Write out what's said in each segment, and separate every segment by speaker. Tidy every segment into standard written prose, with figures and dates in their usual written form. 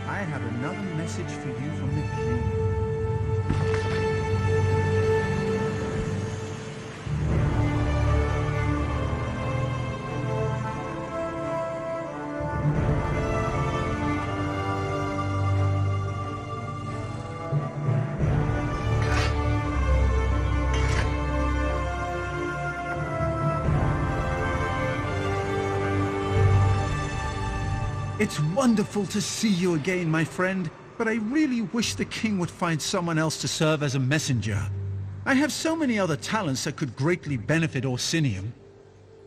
Speaker 1: I have another message for you from the king. It's wonderful to see you again, my friend, but I really wish the king would find someone else to serve as a messenger. I have so many other talents that could greatly benefit Orsinium.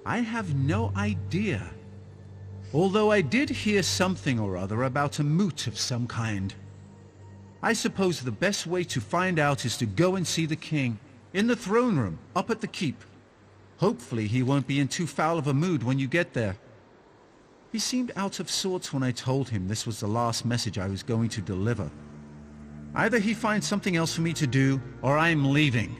Speaker 1: I have no idea. Although I did hear something or other about a moot of some kind. I suppose the best way to find out is to go and see the king, in the throne room, up at the keep. Hopefully he won't be in too foul of a mood when you get there. He seemed out of sorts when I told him this was the last message I was going to deliver. Either he finds something else for me to do, or I'm leaving.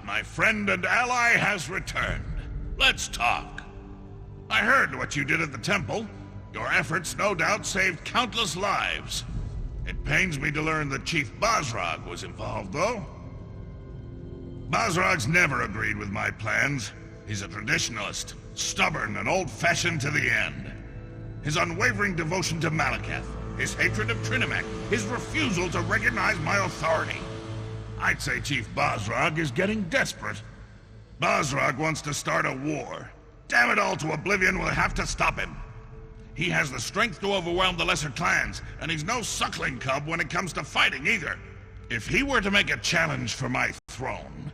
Speaker 2: My friend and ally has returned. Let's talk. I heard what you did at the temple. Your efforts no doubt saved countless lives. It pains me to learn that Chief Basrag was involved, though. Basrag's never agreed with my plans. He's a traditionalist, stubborn and old-fashioned to the end. His unwavering devotion to Malakath, his hatred of Trinimac, his refusal to recognize my authority. I'd say Chief Basrag is getting desperate. Basrag wants to start a war. Damn it all to oblivion, we'll have to stop him. He has the strength to overwhelm the lesser clans, and he's no suckling cub when it comes to fighting either. If he were to make a challenge for my throne,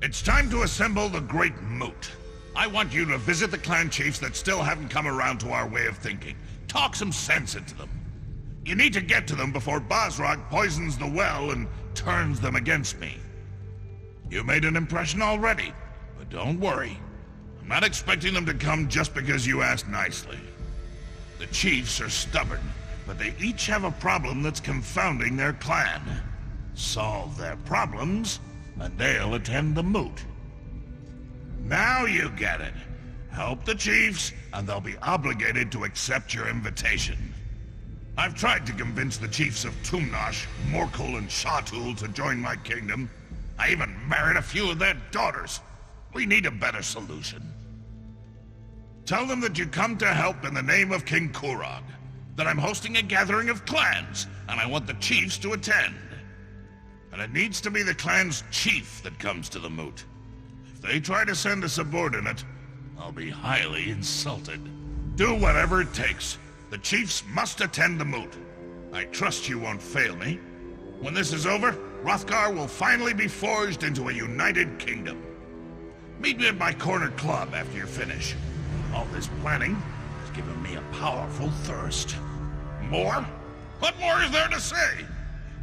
Speaker 2: it's time to assemble the Great Moot. I want you to visit the clan chiefs that still haven't come around to our way of thinking. Talk some sense into them. You need to get to them before Basrag poisons the well and turns them against me. You made an impression already, but don't worry. I'm not expecting them to come just because you asked nicely. The chiefs are stubborn, but they each have a problem that's confounding their clan. Solve their problems, and they'll attend the moot. Now you get it. Help the chiefs, and they'll be obligated to accept your invitation. I've tried to convince the chiefs of Tumnash, Morkel, and Shatul to join my kingdom. I even married a few of their daughters. We need a better solution. Tell them that you come to help in the name of King Kurog, that I'm hosting a gathering of clans, and I want the chiefs to attend. And it needs to be the clan's chief that comes to the moot. If they try to send a subordinate, I'll be highly insulted. Do whatever it takes. The chiefs must attend the moot. I trust you won't fail me. When this is over, Hrothgar will finally be forged into a united kingdom. Meet me at my corner club after you finish. All this planning has given me a powerful thirst. More? What more is there to say?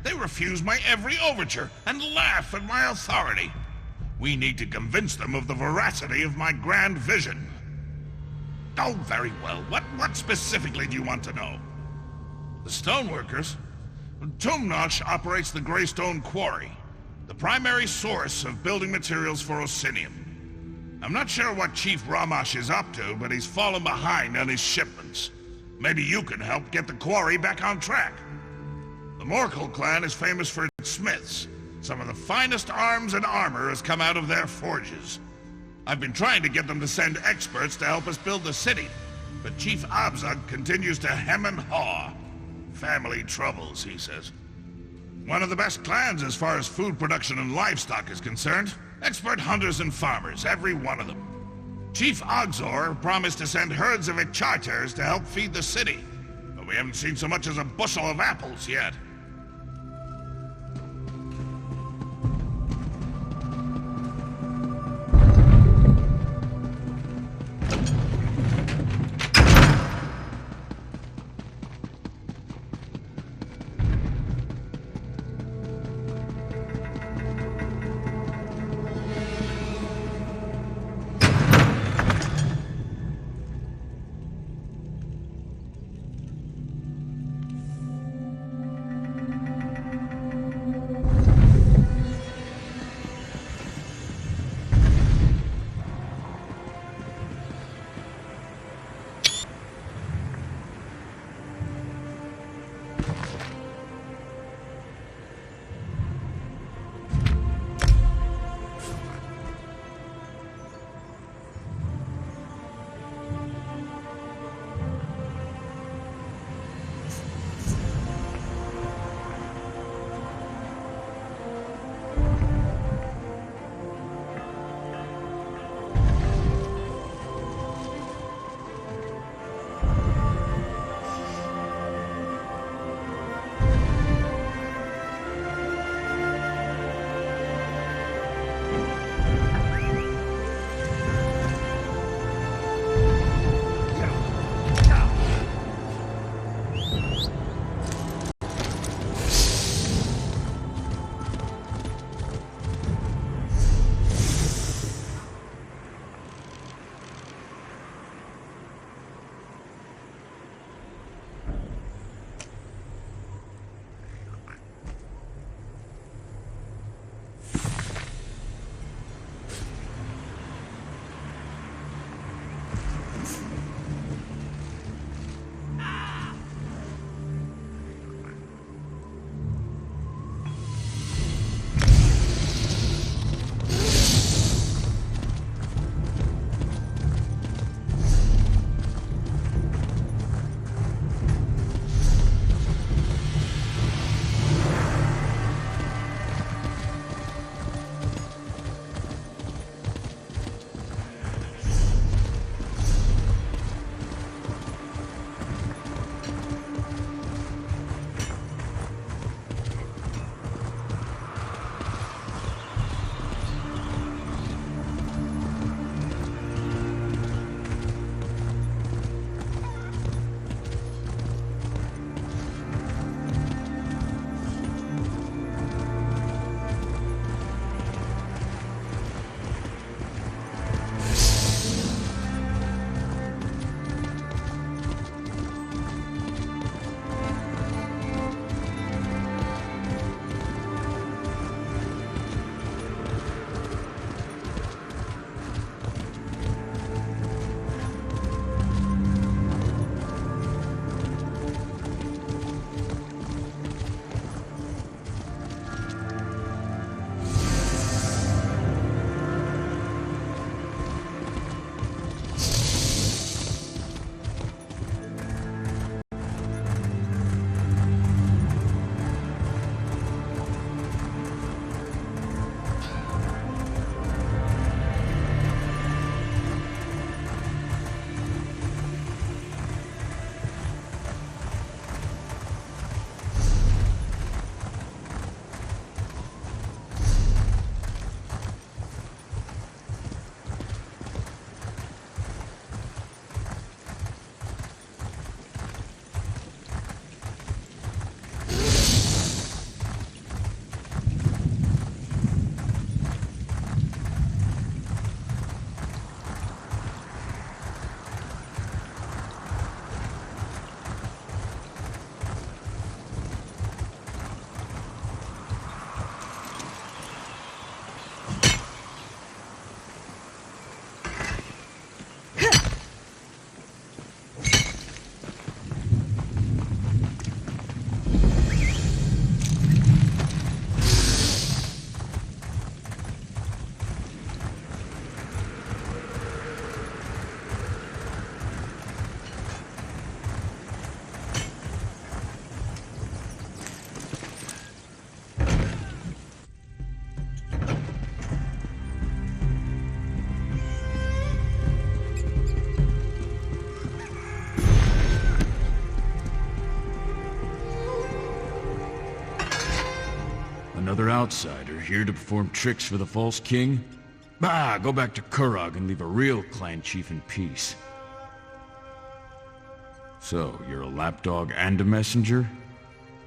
Speaker 2: They refuse my every overture and laugh at my authority. We need to convince them of the veracity of my grand vision. Oh, very well. What specifically do you want to know? The stoneworkers? Tumnosh operates the Greystone Quarry, the primary source of building materials for Orsinium. I'm not sure what Chief Ramash is up to, but he's fallen behind on his shipments. Maybe you can help get the quarry back on track. The Morkel clan is famous for its smiths. Some of the finest arms and armor has come out of their forges. I've been trying to get them to send experts to help us build the city, but Chief Abzug continues to hem and haw. Family troubles, he says. One of the best clans as far as food production and livestock is concerned. Expert hunters and farmers, every one of them. Chief Ogzor promised to send herds of Icharters to help feed the city, but we haven't seen so much as a bushel of apples yet.
Speaker 3: outsider here to perform tricks for the false king? Bah, go back to Kurog and leave a real clan chief in peace. So, you're a lapdog and a messenger?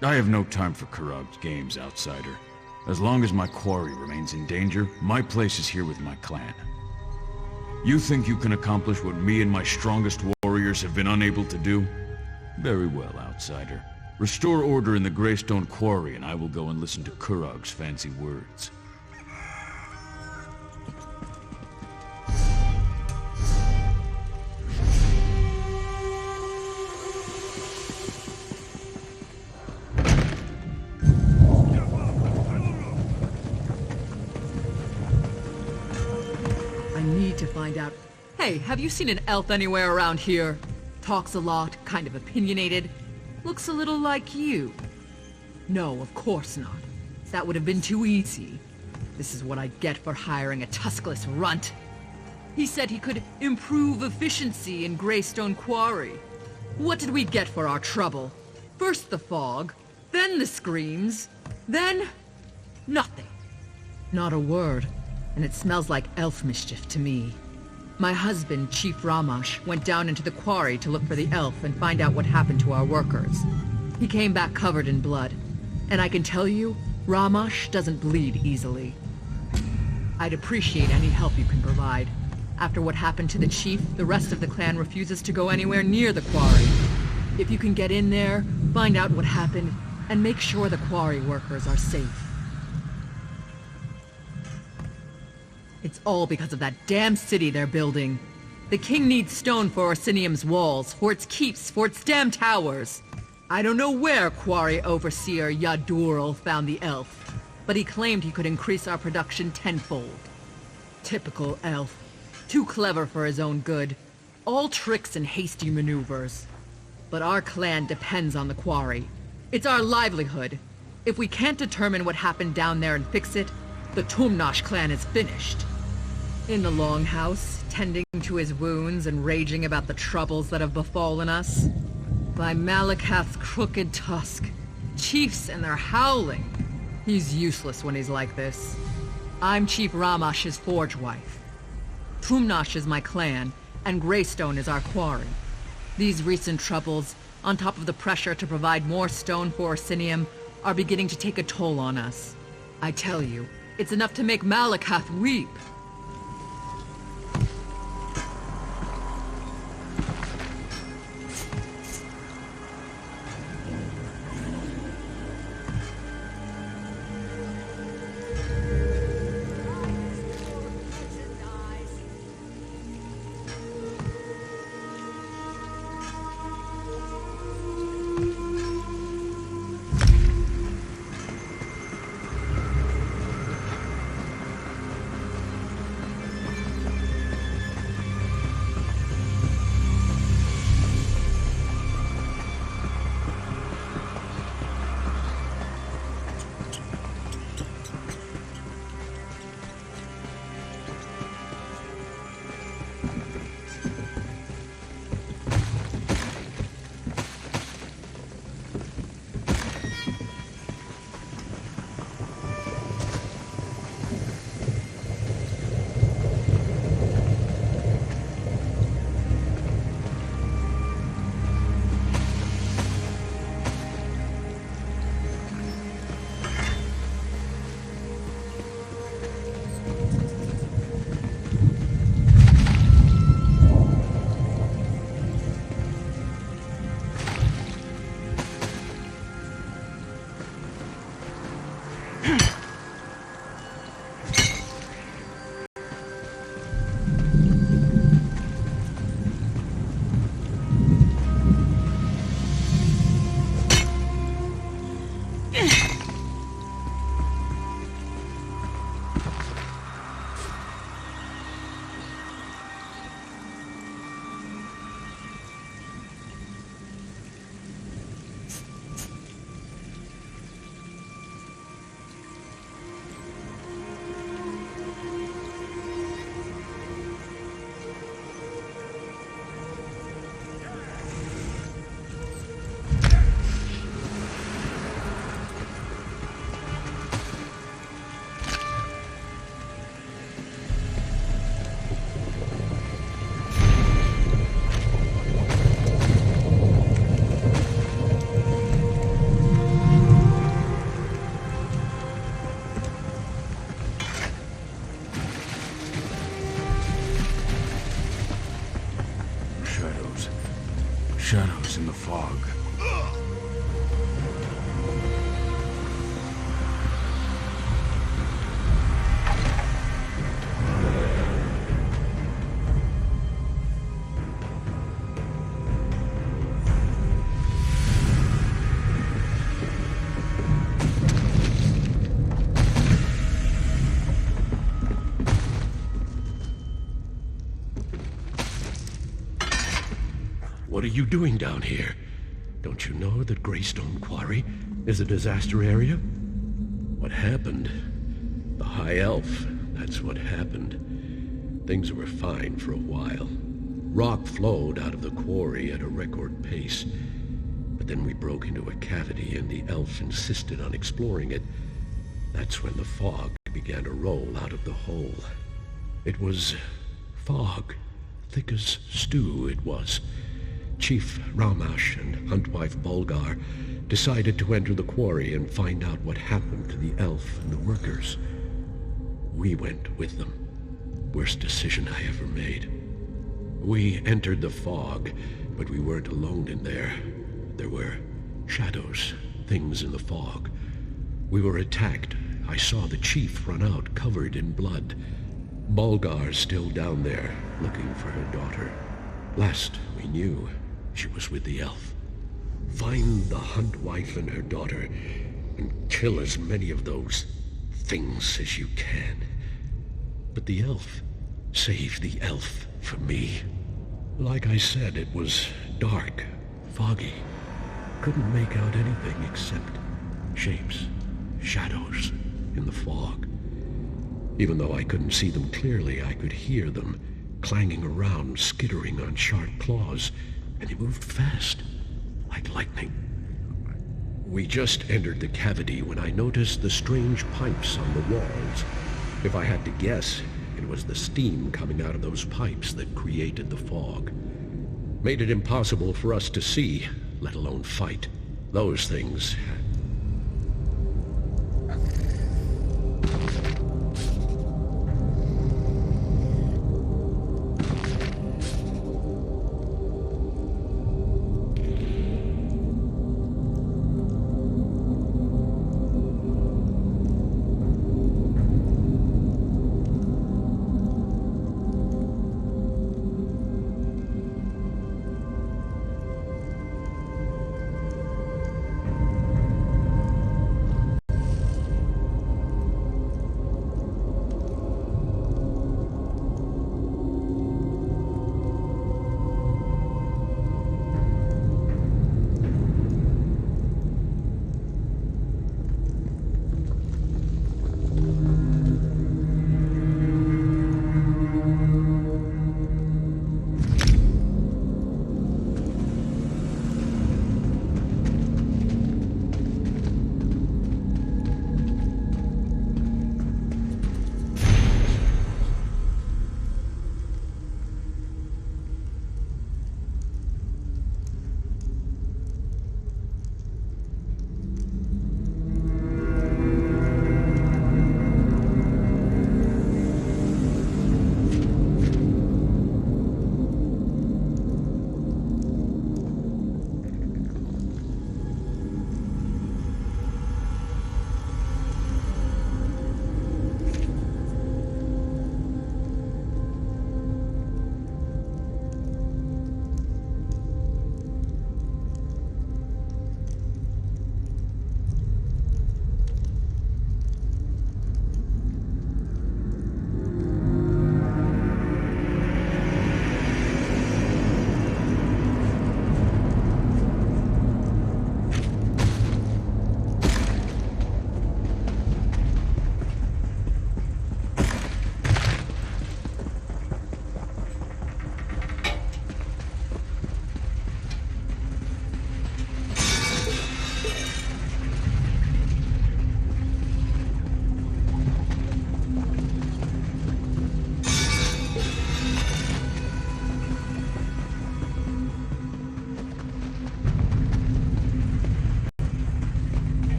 Speaker 3: I have no time for Kurog's games, outsider. As long as my quarry remains in danger, my place is here with my clan. You think you can accomplish what me and my strongest warriors have been unable to do? Very well, outsider. Restore order in the Greystone Quarry and I will go and listen to Kurog's fancy words.
Speaker 4: To find out. Hey, have you seen an elf anywhere around here? Talks a lot, kind of opinionated. Looks a little like you. No, of course not. That would have been too easy. This is what I get for hiring a tuskless runt. He said he could improve efficiency in Greystone Quarry. What did we get for our trouble? First the fog, then the screams, then nothing. Not a word. And it smells like elf mischief to me. My husband, Chief Ramash, went down into the quarry to look for the elf and find out what happened to our workers. He came back covered in blood. And I can tell you, Ramash doesn't bleed easily. I'd appreciate any help you can provide. After what happened to the chief, the rest of the clan refuses to go anywhere near the quarry. If you can get in there, find out what happened, and make sure the quarry workers are safe. It's all because of that damn city they're building. The king needs stone for Orsinium's walls, for its keeps, for its damn towers. I don't know where Quarry Overseer Yadurl found the elf, but he claimed he could increase our production tenfold. Typical elf. Too clever for his own good. All tricks and hasty maneuvers. But our clan depends on the quarry. It's our livelihood. If we can't determine what happened down there and fix it, the Tumnash clan is finished. In the Longhouse, tending to his wounds and raging about the troubles that have befallen us. By Malakath's crooked tusk. Chiefs and their howling. He's useless when he's like this. I'm Chief Ramash's forge wife. Tumnash is my clan, and Greystone is our quarry. These recent troubles, on top of the pressure to provide more stone for Orsinium, are beginning to take a toll on us. I tell you, it's enough to make Malakath weep.
Speaker 3: Shadows in the fog.
Speaker 5: What are you doing down here? Don't you know that Greystone Quarry is a disaster area? What happened? The High Elf, that's what happened. Things were fine for a while. Rock flowed out of the quarry at a record pace. But then we broke into a cavity and the elf insisted on exploring it. That's when the fog began to roll out of the hole. It was fog, thick as stew it was. Chief Ramash and Huntwife Bulgar decided to enter the quarry and find out what happened to the elf and the workers. We went with them. Worst decision I ever made. We entered the fog, but we weren't alone in there. There were shadows, things in the fog. We were attacked. I saw the chief run out, covered in blood. Bulgar's still down there, looking for her daughter. Last we knew, she was with the elf. Find the Huntwife and her daughter, and kill as many of those things as you can. But the elf, save the elf for me. Like I said, it was dark, foggy. Couldn't make out anything except shapes, shadows in the fog. Even though I couldn't see them clearly, I could hear them clanging around, skittering on sharp claws, and they moved fast, like lightning. We just entered the cavity when I noticed the strange pipes on the walls. If I had to guess, it was the steam coming out of those pipes that created the fog. Made it impossible for us to see, let alone fight. Those things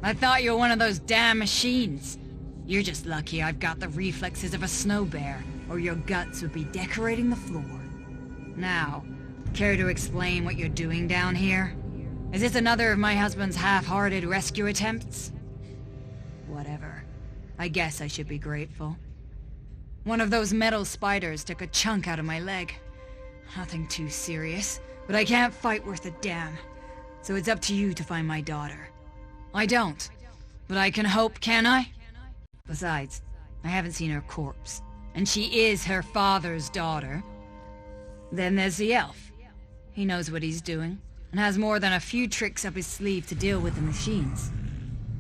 Speaker 6: I thought you were one of those damn machines. You're just lucky I've got the reflexes of a snow bear, or your guts would be decorating the floor. Now, care to explain what you're doing down here? Is this another of my husband's half-hearted rescue attempts? Whatever. I guess I should be grateful. One of those metal spiders took a chunk out of my leg. Nothing too serious, but I can't fight worth a damn. So it's up to you to find my daughter. I don't, but I can hope, can I? Besides, I haven't seen her corpse, and she is her father's daughter. Then there's the elf. He knows what he's doing, and has more than a few tricks up his sleeve to deal with the machines.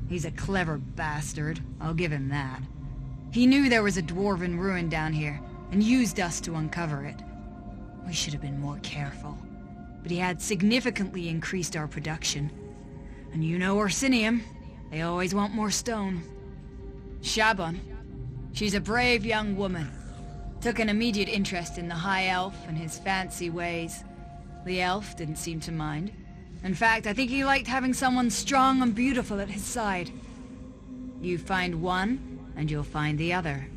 Speaker 6: He's a clever bastard, I'll give him that. He knew there was a dwarven ruin down here, and used us to uncover it. We should have been more careful, but he had significantly increased our production. And you know Orsinium, they always want more stone. Shaban, she's a brave young woman. Took an immediate interest in the High Elf and his fancy ways. The elf didn't seem to mind. In fact, I think he liked having someone strong and beautiful at his side. You find one, and you'll find the other.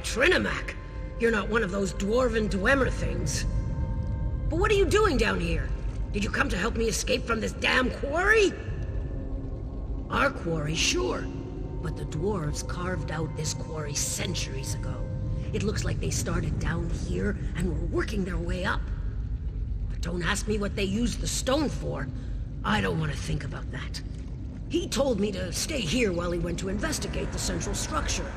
Speaker 7: like Trinimac. You're not one of those dwarven Dwemer things. But what are you doing down here? Did you come to help me escape from this damn quarry? Our quarry, sure. But the dwarves carved out this quarry centuries ago. It looks like they started down here and were working their way up. But don't ask me what they used the stone for. I don't want to think about that. He told me to stay here while he went to investigate the central structure.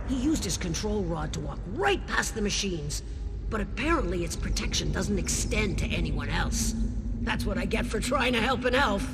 Speaker 7: He used his control rod to walk right past the machines, but apparently its protection doesn't extend to anyone else. That's what I get for trying to help an elf.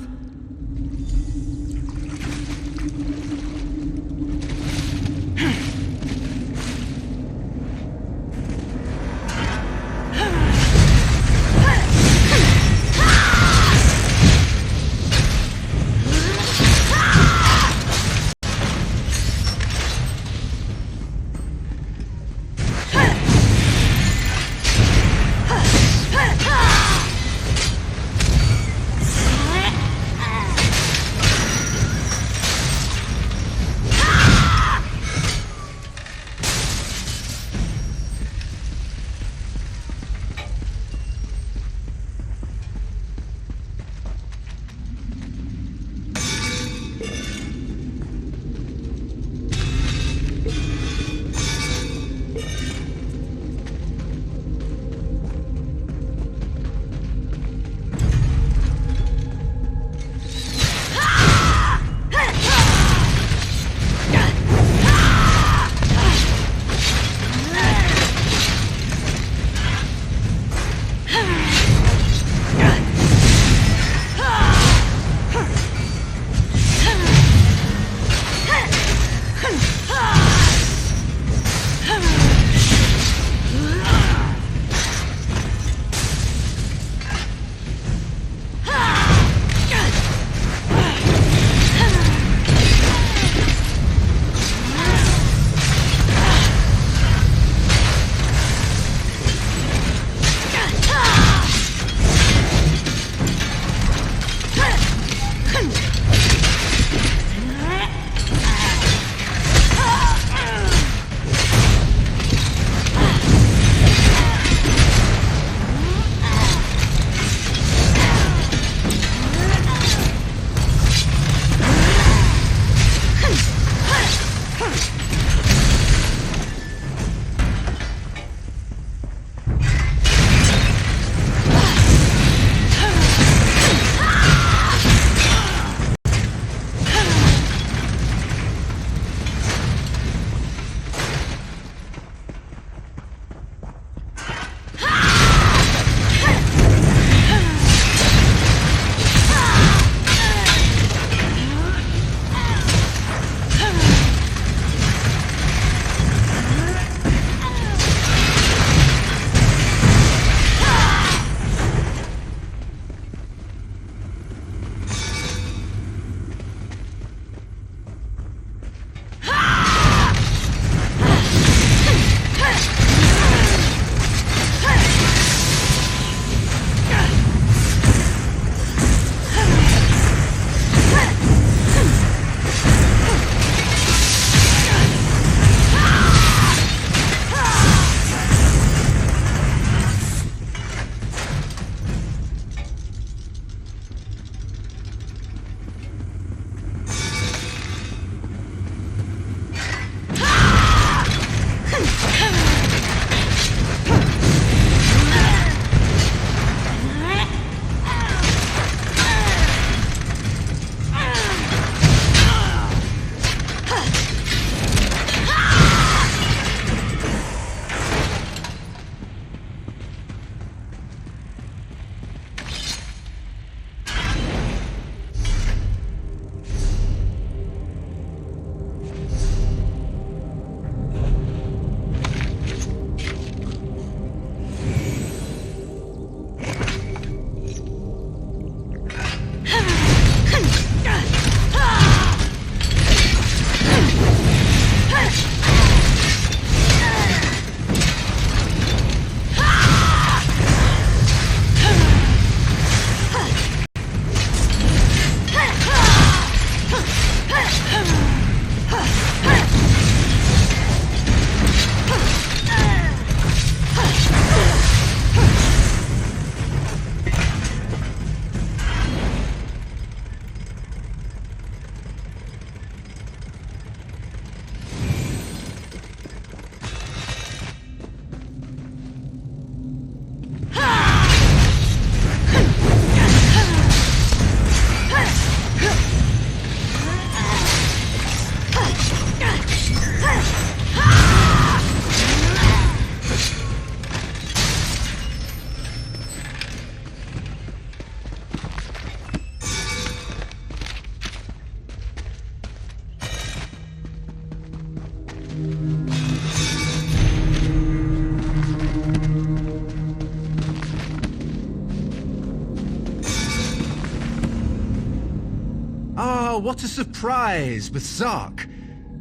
Speaker 1: Ah, what a surprise with Zark.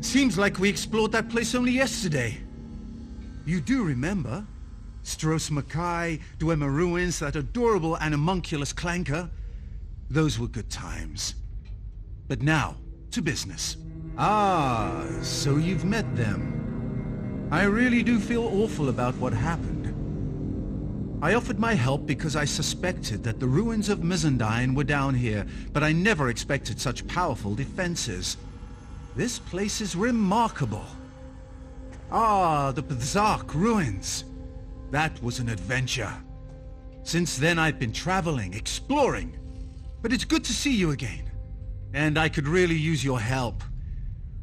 Speaker 1: Seems like we explored that place only yesterday. You do remember? Stros Mackay, Dwemer Ruins, that adorable animunculus clanker. Those were good times. But now, to business. Ah, so you've met them. I really do feel awful about what happened. I offered my help because I suspected that the ruins of Mizandine were down here, but I never expected such powerful defenses. This place is remarkable. Ah, the Zark ruins. That was an adventure. Since then I've been traveling, exploring. But it's good to see you again. And I could really use your help.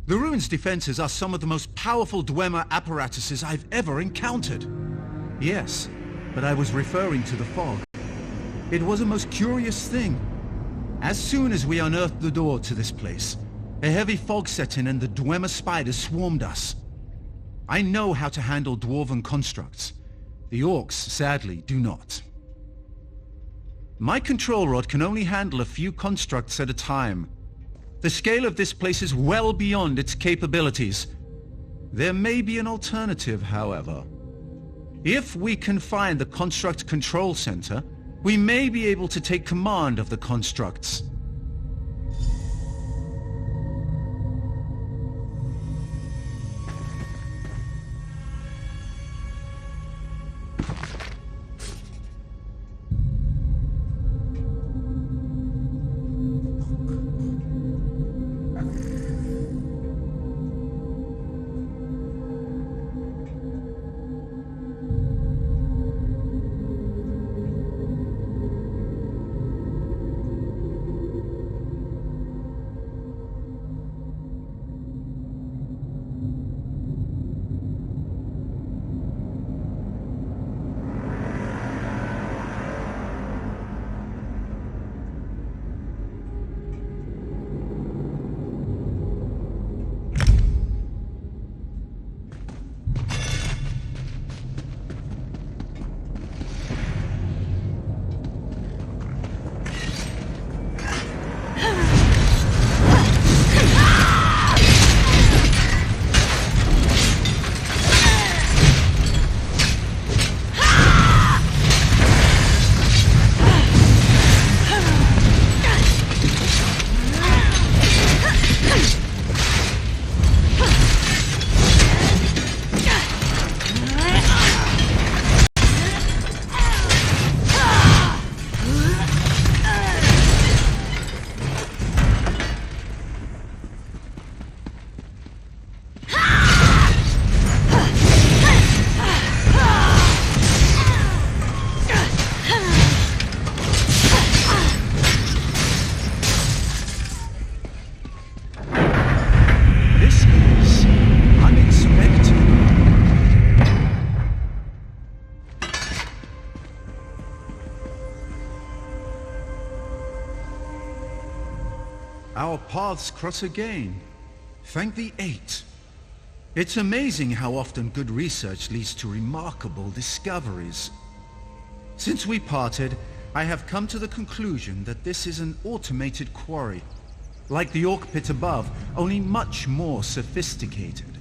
Speaker 1: The ruins' defenses are some of the most powerful Dwemer apparatuses I've ever encountered. Yes, but I was referring to the fog. It was a most curious thing. As soon as we unearthed the door to this place, a heavy fog set in and the Dwemer spiders swarmed us. I know how to handle dwarven constructs. The orcs, sadly, do not. My control rod can only handle a few constructs at a time. The scale of this place is well beyond its capabilities. There may be an alternative, however. If we can find the construct control center, we may be able to take command of the constructs. Our paths cross again. Thank the Eight. It's amazing how often good research leads to remarkable discoveries. Since we parted, I have come to the conclusion that this is an automated quarry. Like the Orc Pit above, only much more sophisticated.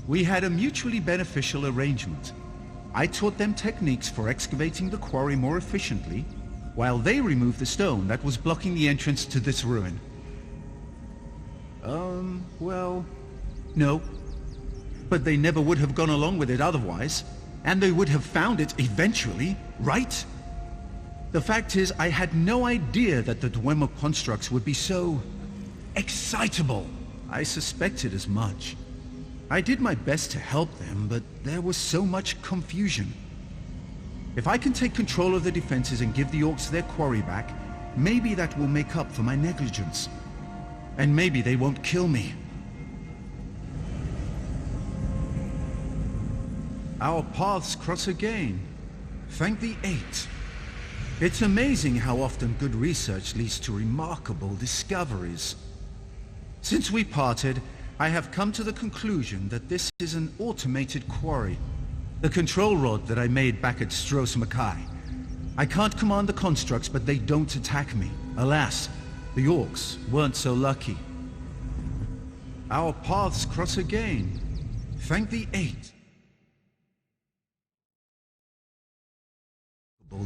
Speaker 1: We had a mutually beneficial arrangement. I taught them techniques for excavating the quarry more efficiently, while they removed the stone that was blocking the entrance to this ruin. Well, no. But they never would have gone along with it otherwise, and they would have found it eventually, right? The fact is, I had no idea that the Dwemer constructs would be so excitable. I suspected as much. I did my best to help them, but there was so much confusion. If I can take control of the defenses and give the orcs their quarry back, maybe that will make up for my negligence. And maybe they won't kill me. Our paths cross again. Thank the Eight. It's amazing how often good research leads to remarkable discoveries. Since we parted, I have come to the conclusion that this is an automated quarry. The control rod that I made back at Stros Mackay. I can't command the constructs, but they don't attack me. Alas, The orcs weren't so lucky. Our paths cross again. Thank the Eight.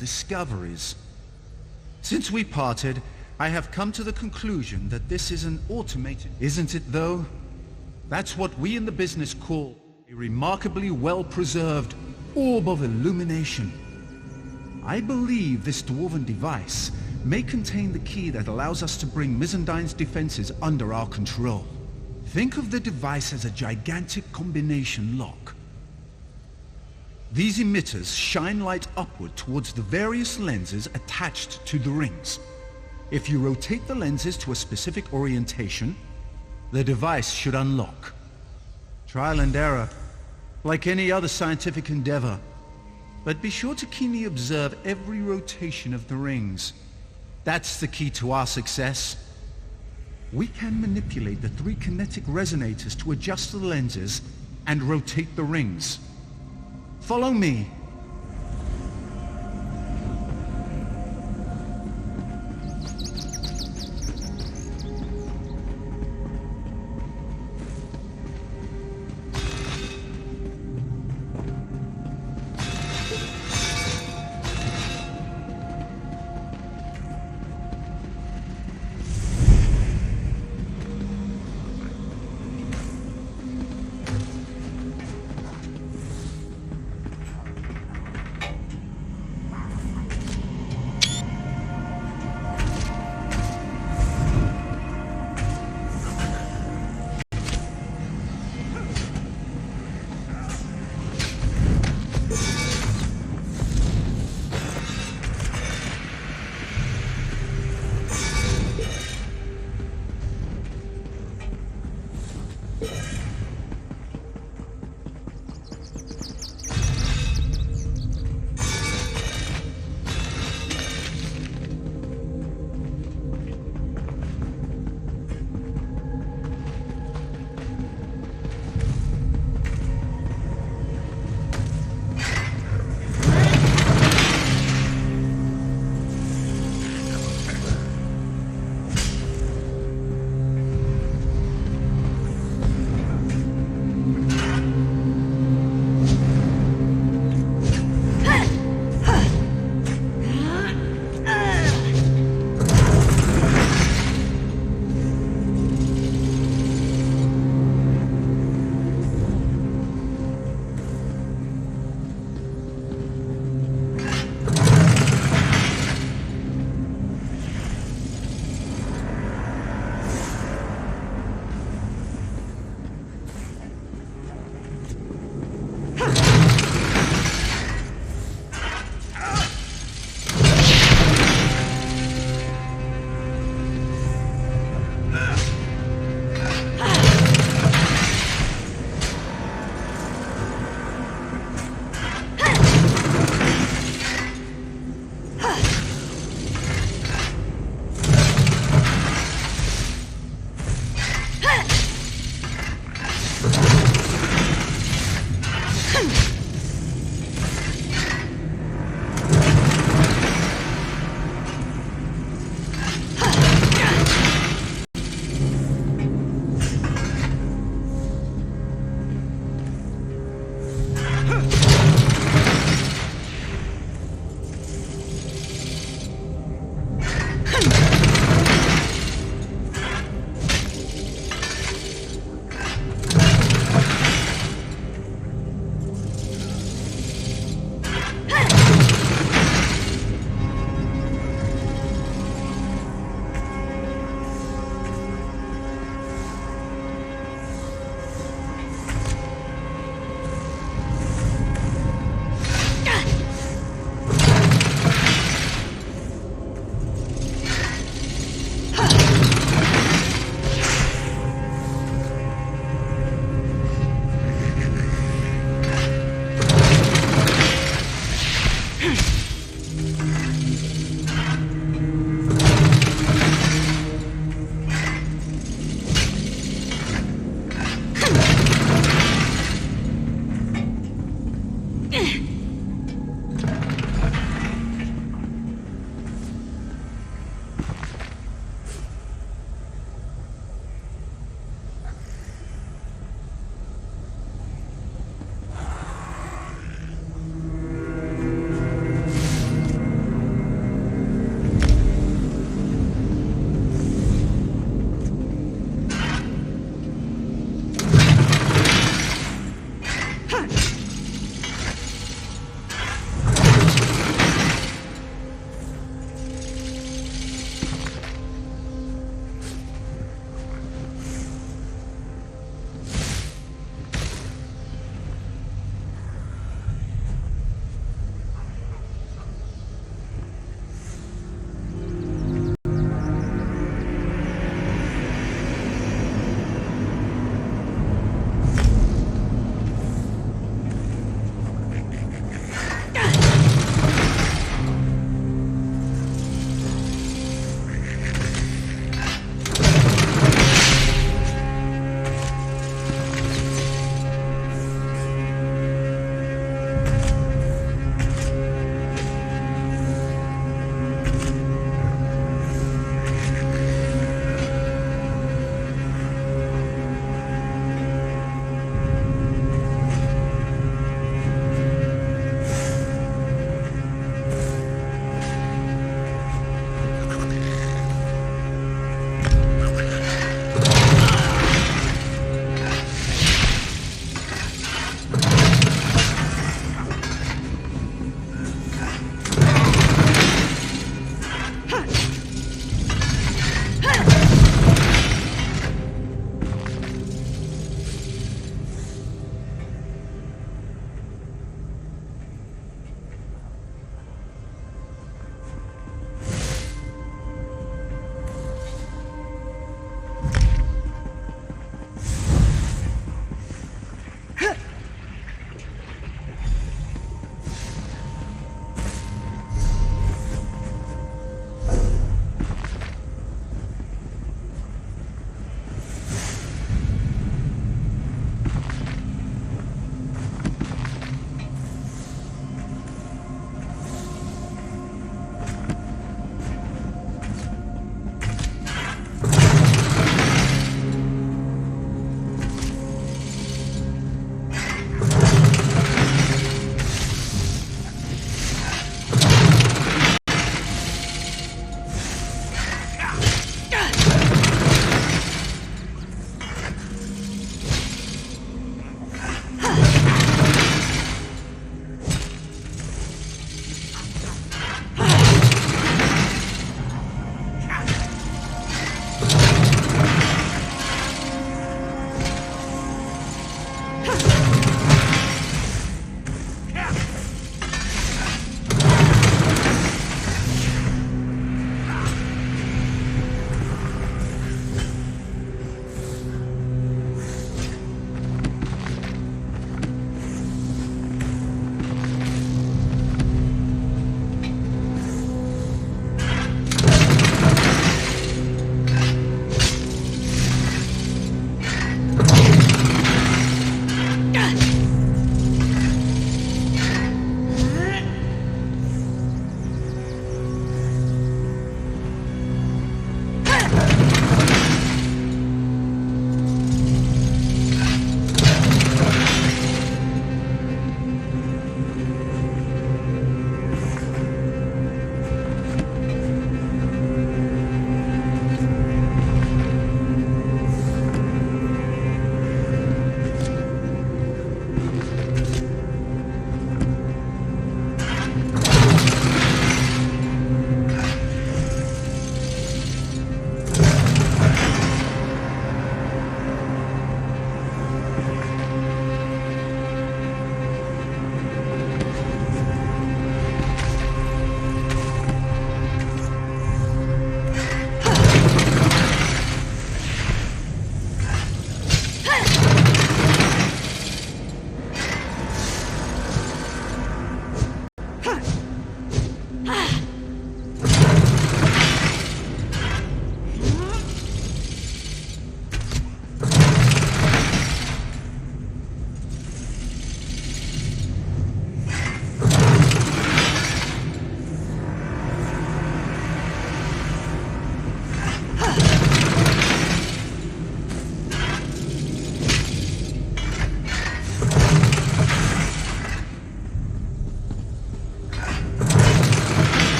Speaker 1: Discoveries. Since we parted, I have come to the conclusion that this is an automated... Isn't it, though? That's what we in the business call a remarkably well-preserved orb of illumination. I believe this dwarven device may contain the key that allows us to bring Mizandine's defenses under our control. Think of the device as a gigantic combination lock. These emitters shine light upward towards the various lenses attached to the rings. If you rotate the lenses to a specific orientation, the device should unlock. Trial and error, like any other scientific endeavor. But be sure to keenly observe every rotation of the rings. That's the key to our success. We can manipulate the 3 kinetic resonators to adjust the lenses and rotate the rings. Follow me.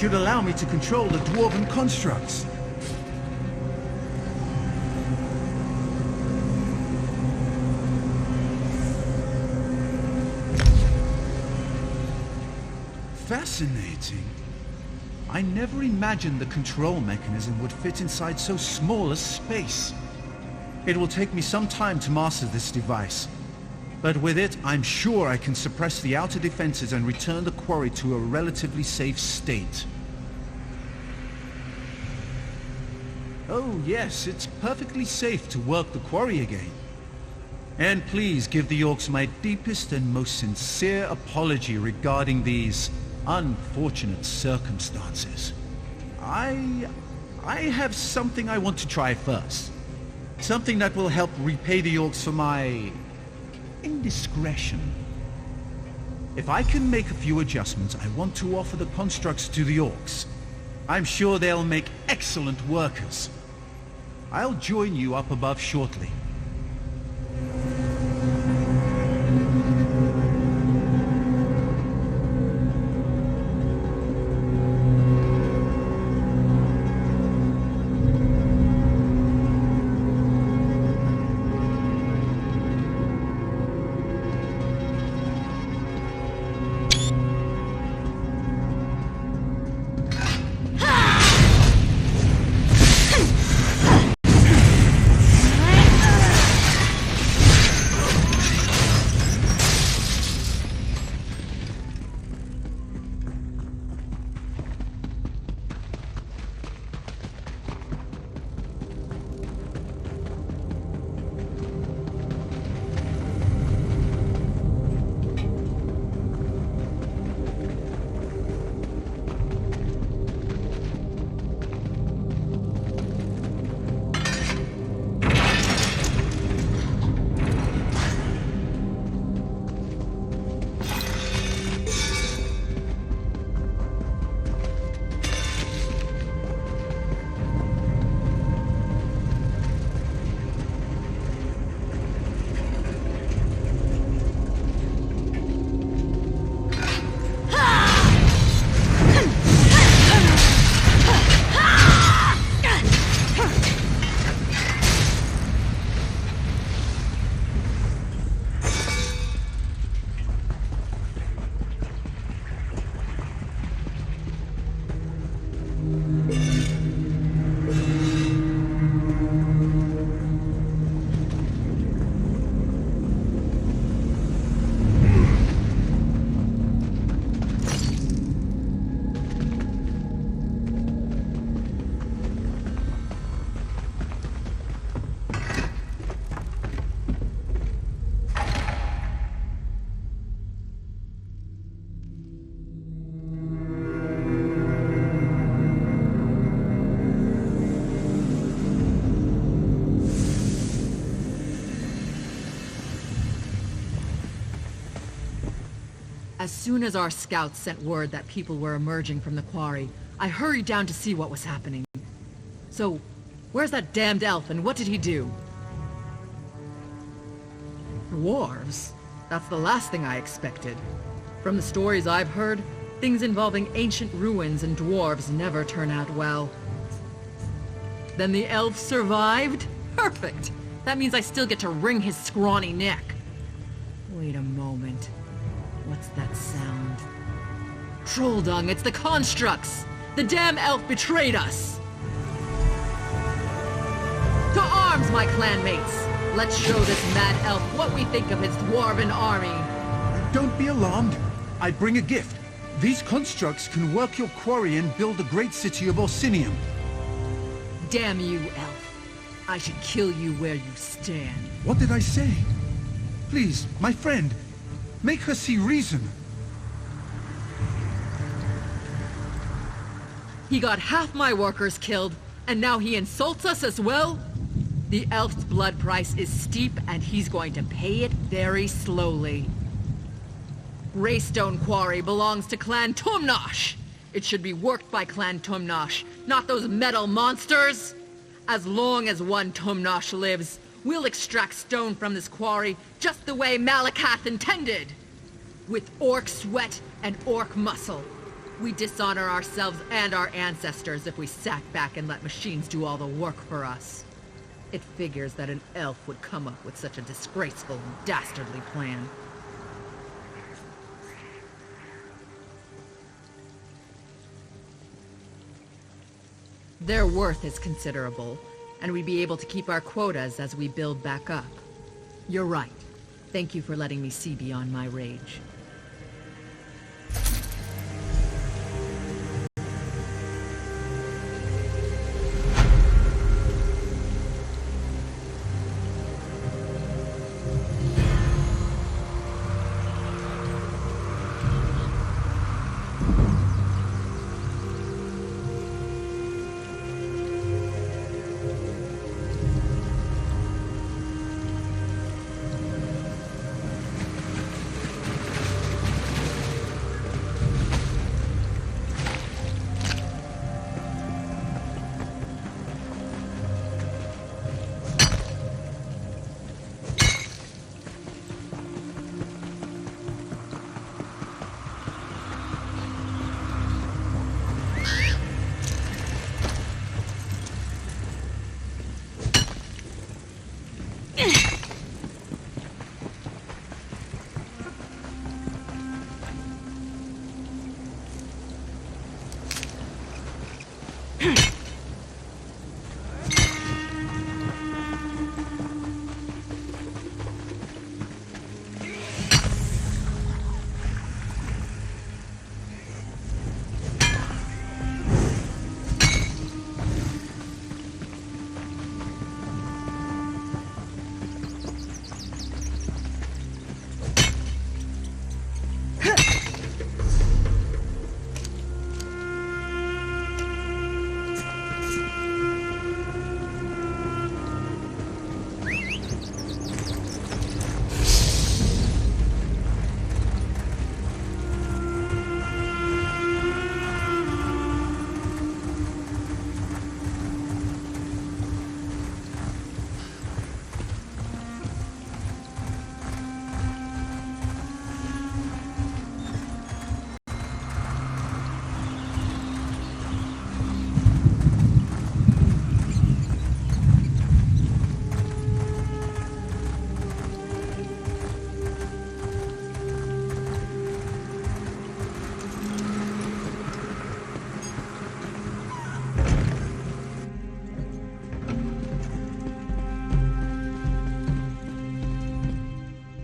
Speaker 1: should allow me to control the dwarven constructs. Fascinating. I never imagined the control mechanism would fit inside so small a space. It will take me some time to master this device. But with it, I'm sure I can suppress the outer defenses and return the quarry to a relatively safe state. Oh yes, it's perfectly safe to work the quarry again. And please give the orcs my deepest and most sincere apology regarding these unfortunate circumstances. I have something I want to try first. Something that will help repay the orcs for my indiscretion. If I can make a few adjustments, I want to offer the constructs to the orcs. I'm sure they'll make excellent workers. I'll join you up above shortly.
Speaker 4: As soon as our scouts sent word that people were emerging from the quarry, I hurried down to see what was happening. So, where's that damned elf and what did he do? Dwarves? That's the last thing I expected. From the stories I've heard, things involving ancient ruins and dwarves never turn out well. Then the elf survived? Perfect! That means I still get to wring his scrawny neck. Wait a moment. What's that sound? Troll dung, it's the constructs! The damn elf betrayed us! To arms, my clanmates! Let's show this mad elf what we think of his dwarven army.
Speaker 1: Don't be alarmed. I bring a gift. These constructs can work your quarry and build the great city of Orsinium.
Speaker 4: Damn you, elf. I should kill you where you stand.
Speaker 1: What did I say? Please, my friend, make her see reason.
Speaker 4: He got half my workers killed, and now he insults us as well? The elf's blood price is steep, and he's going to pay it very slowly. Greystone Quarry belongs to Clan Tumnosh. It should be worked by Clan Tumnosh, not those metal monsters. As long as one Tumnosh lives, we'll extract stone from this quarry just the way Malakath intended. With orc sweat and orc muscle. We dishonor ourselves and our ancestors if we sat back and let machines do all the work for us. It figures that an elf would come up with such a disgraceful and dastardly plan. Their worth is considerable, and we'd be able to keep our quotas as we build back up. You're right. Thank you for letting me see beyond my rage.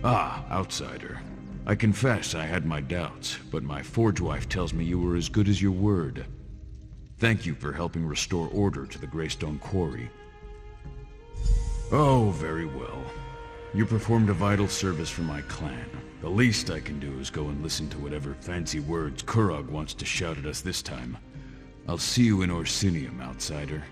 Speaker 3: Ah, outsider. I confess I had my doubts, but my forge wife tells me you were as good as your word. Thank you for helping restore order to the Greystone Quarry. Oh, very well. You performed a vital service for my clan. The least I can do is go and listen to whatever fancy words Kurog wants to shout at us this time. I'll see you in Orsinium, outsider.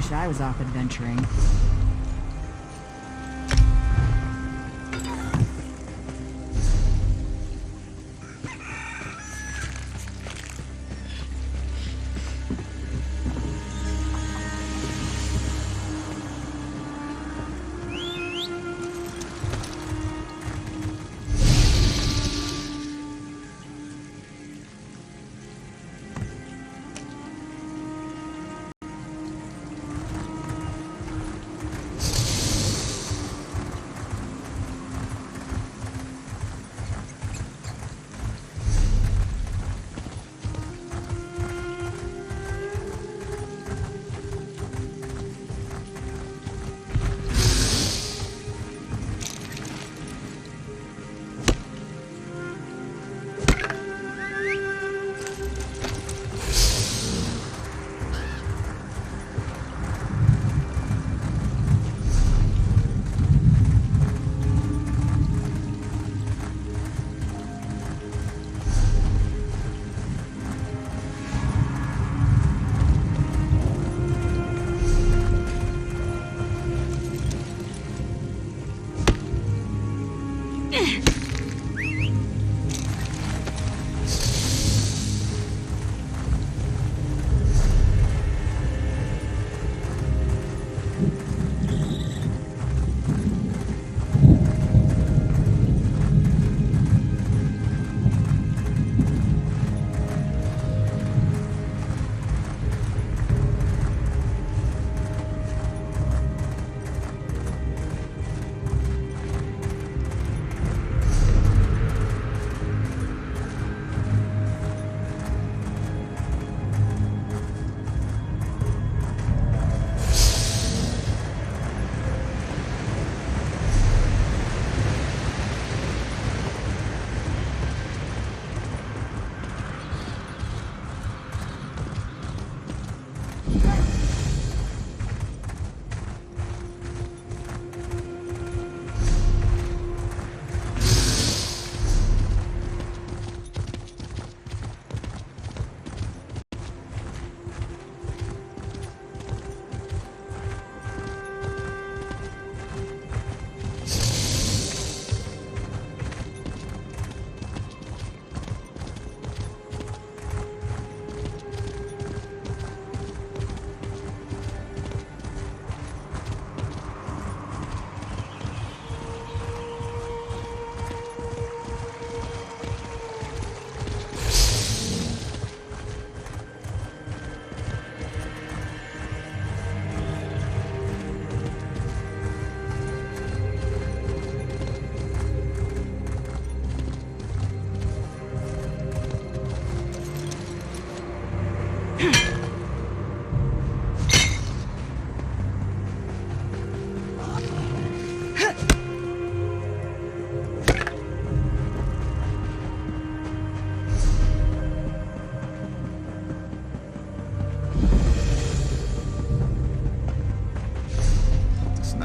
Speaker 6: I was off adventuring.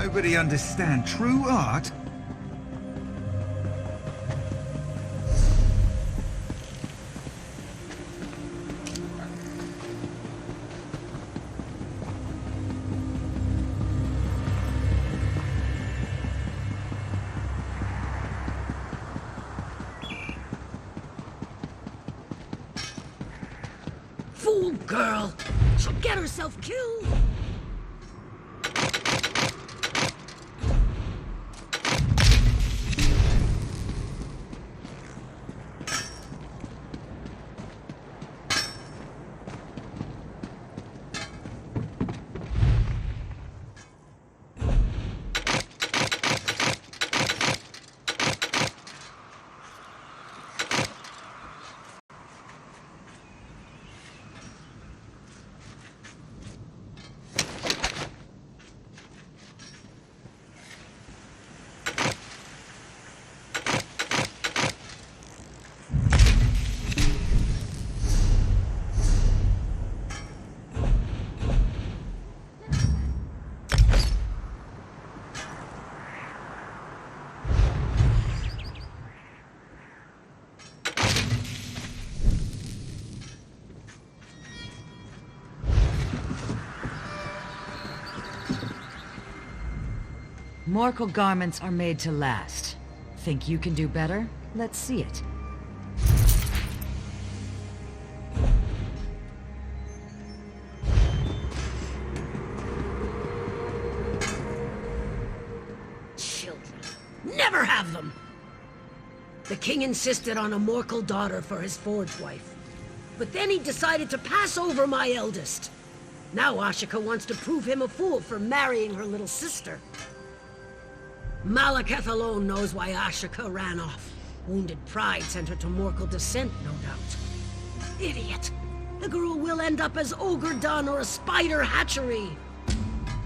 Speaker 8: nobody understand true art?
Speaker 7: Fool girl! She'll get herself killed!
Speaker 6: Morkel garments are made to last. Think you can do better? Let's see it.
Speaker 7: Children. Never have them! The king insisted on a Morkel daughter for his forge wife. But then he decided to pass over my eldest. Now Ashika wants to prove him a fool for marrying her little sister. Malekith alone knows why Ashika ran off. Wounded pride sent her to Morkel descent, no doubt. Idiot! The girl will end up as Ogre Dun or a spider hatchery.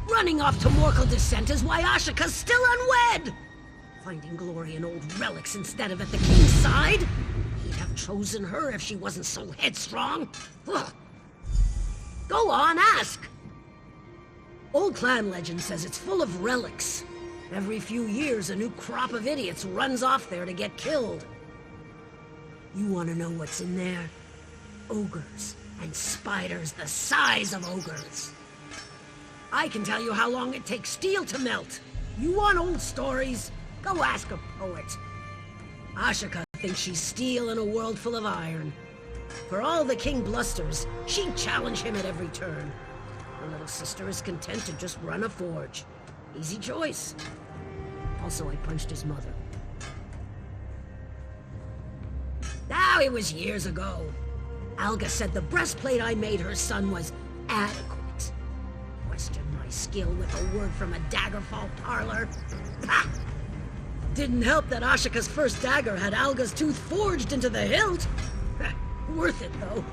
Speaker 7: Running off to Morkel descent is why Ashika's still unwed! Finding glory in old relics instead of at the king's side? He'd have chosen her if she wasn't so headstrong. Ugh. Go on, ask! Old clan legend says it's full of relics. Every few years, a new crop of idiots runs off there to get killed. You want to know what's in there? Ogres and spiders the size of ogres. I can tell you how long it takes steel to melt. You want old stories? Go ask a poet. Ashika thinks she's steel in a world full of iron. For all the king blusters, she'd challenge him at every turn. Her little sister is content to just run a forge. Easy choice. Also, I punched his mother. Now, it was years ago. Alga said the breastplate I made her son was adequate. Questioned my skill with a word from a Daggerfall parlor. Ha! Didn't help that Ashika's first dagger had Alga's tooth forged into the hilt. Worth it, though.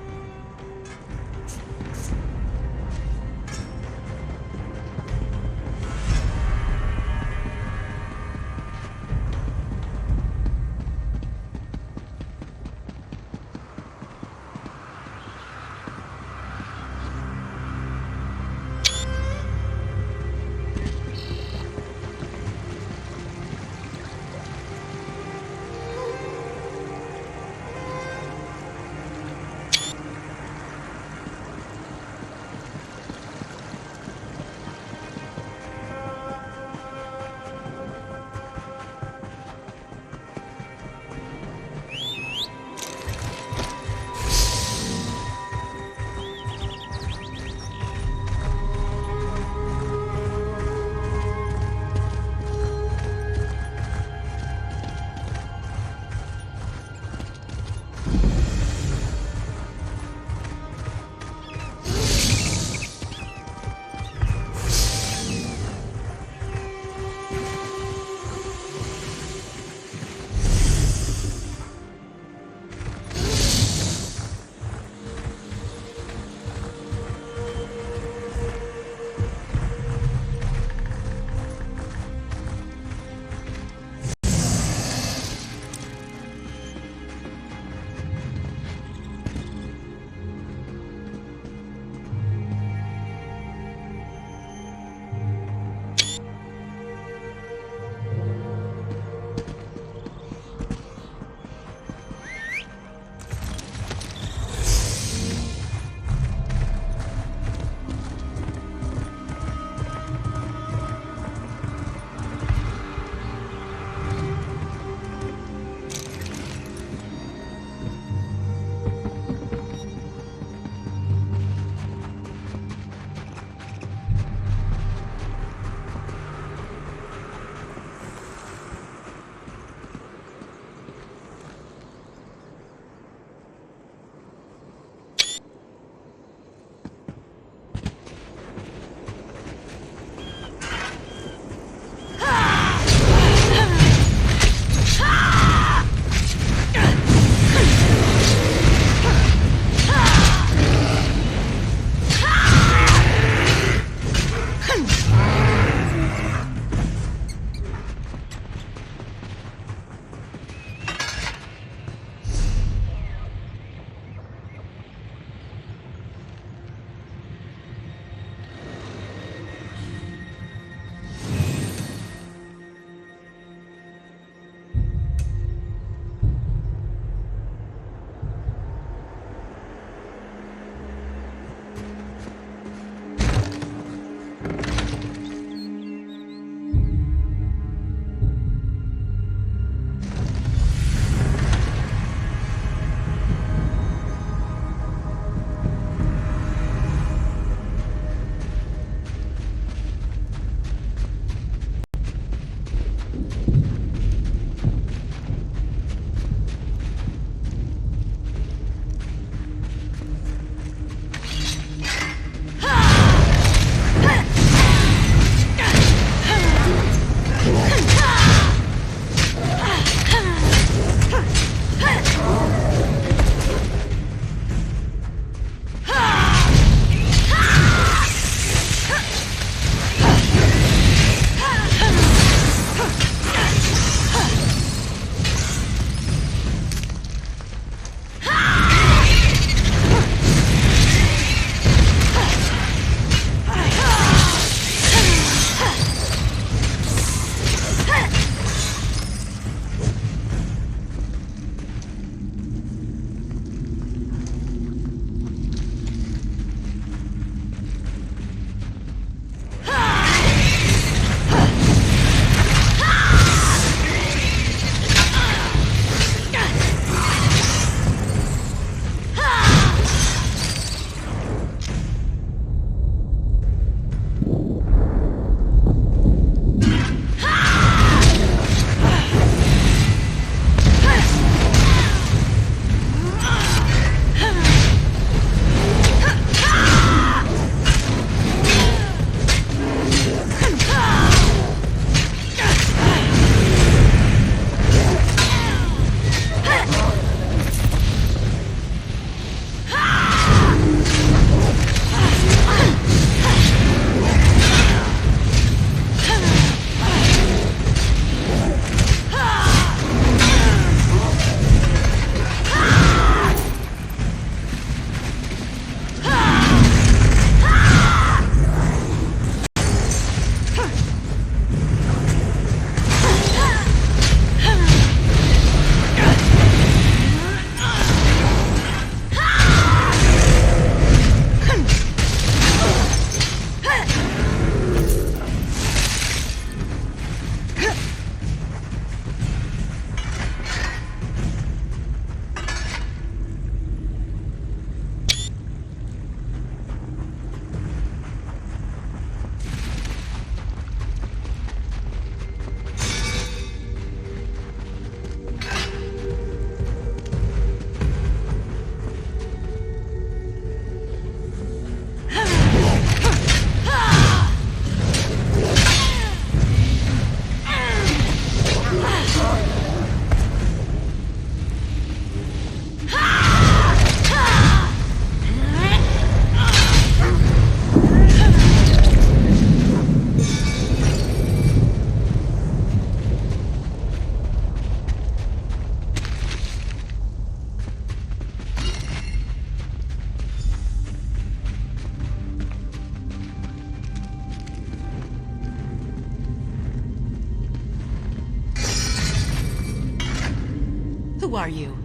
Speaker 9: Who are you?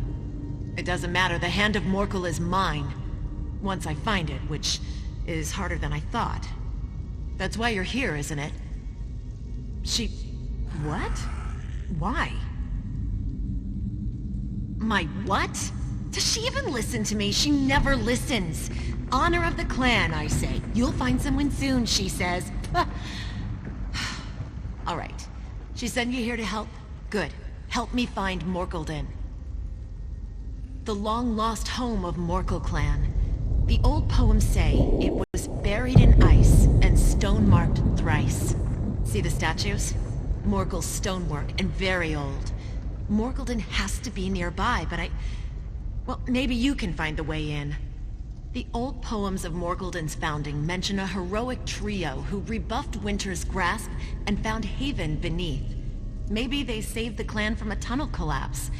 Speaker 9: It doesn't matter, the Hand of Morkel is mine. Once I find it, which is harder than I thought. That's why you're here, isn't it? What? Why? My what? Does she even listen to me? She never listens. Honor of the clan, I say. You'll find someone soon, she says. All right. She sent you here to help? Good. Help me find Morkelden. The long-lost home of Morkel clan. The old poems say it was buried in ice and stone-marked thrice. See the statues? Morkel's stonework and very old. Morkelden has to be nearby, but well, maybe you can find the way in. The old poems of Morkelden's founding mention a heroic trio who rebuffed Winter's grasp and found haven beneath. Maybe they saved the clan from a tunnel collapse.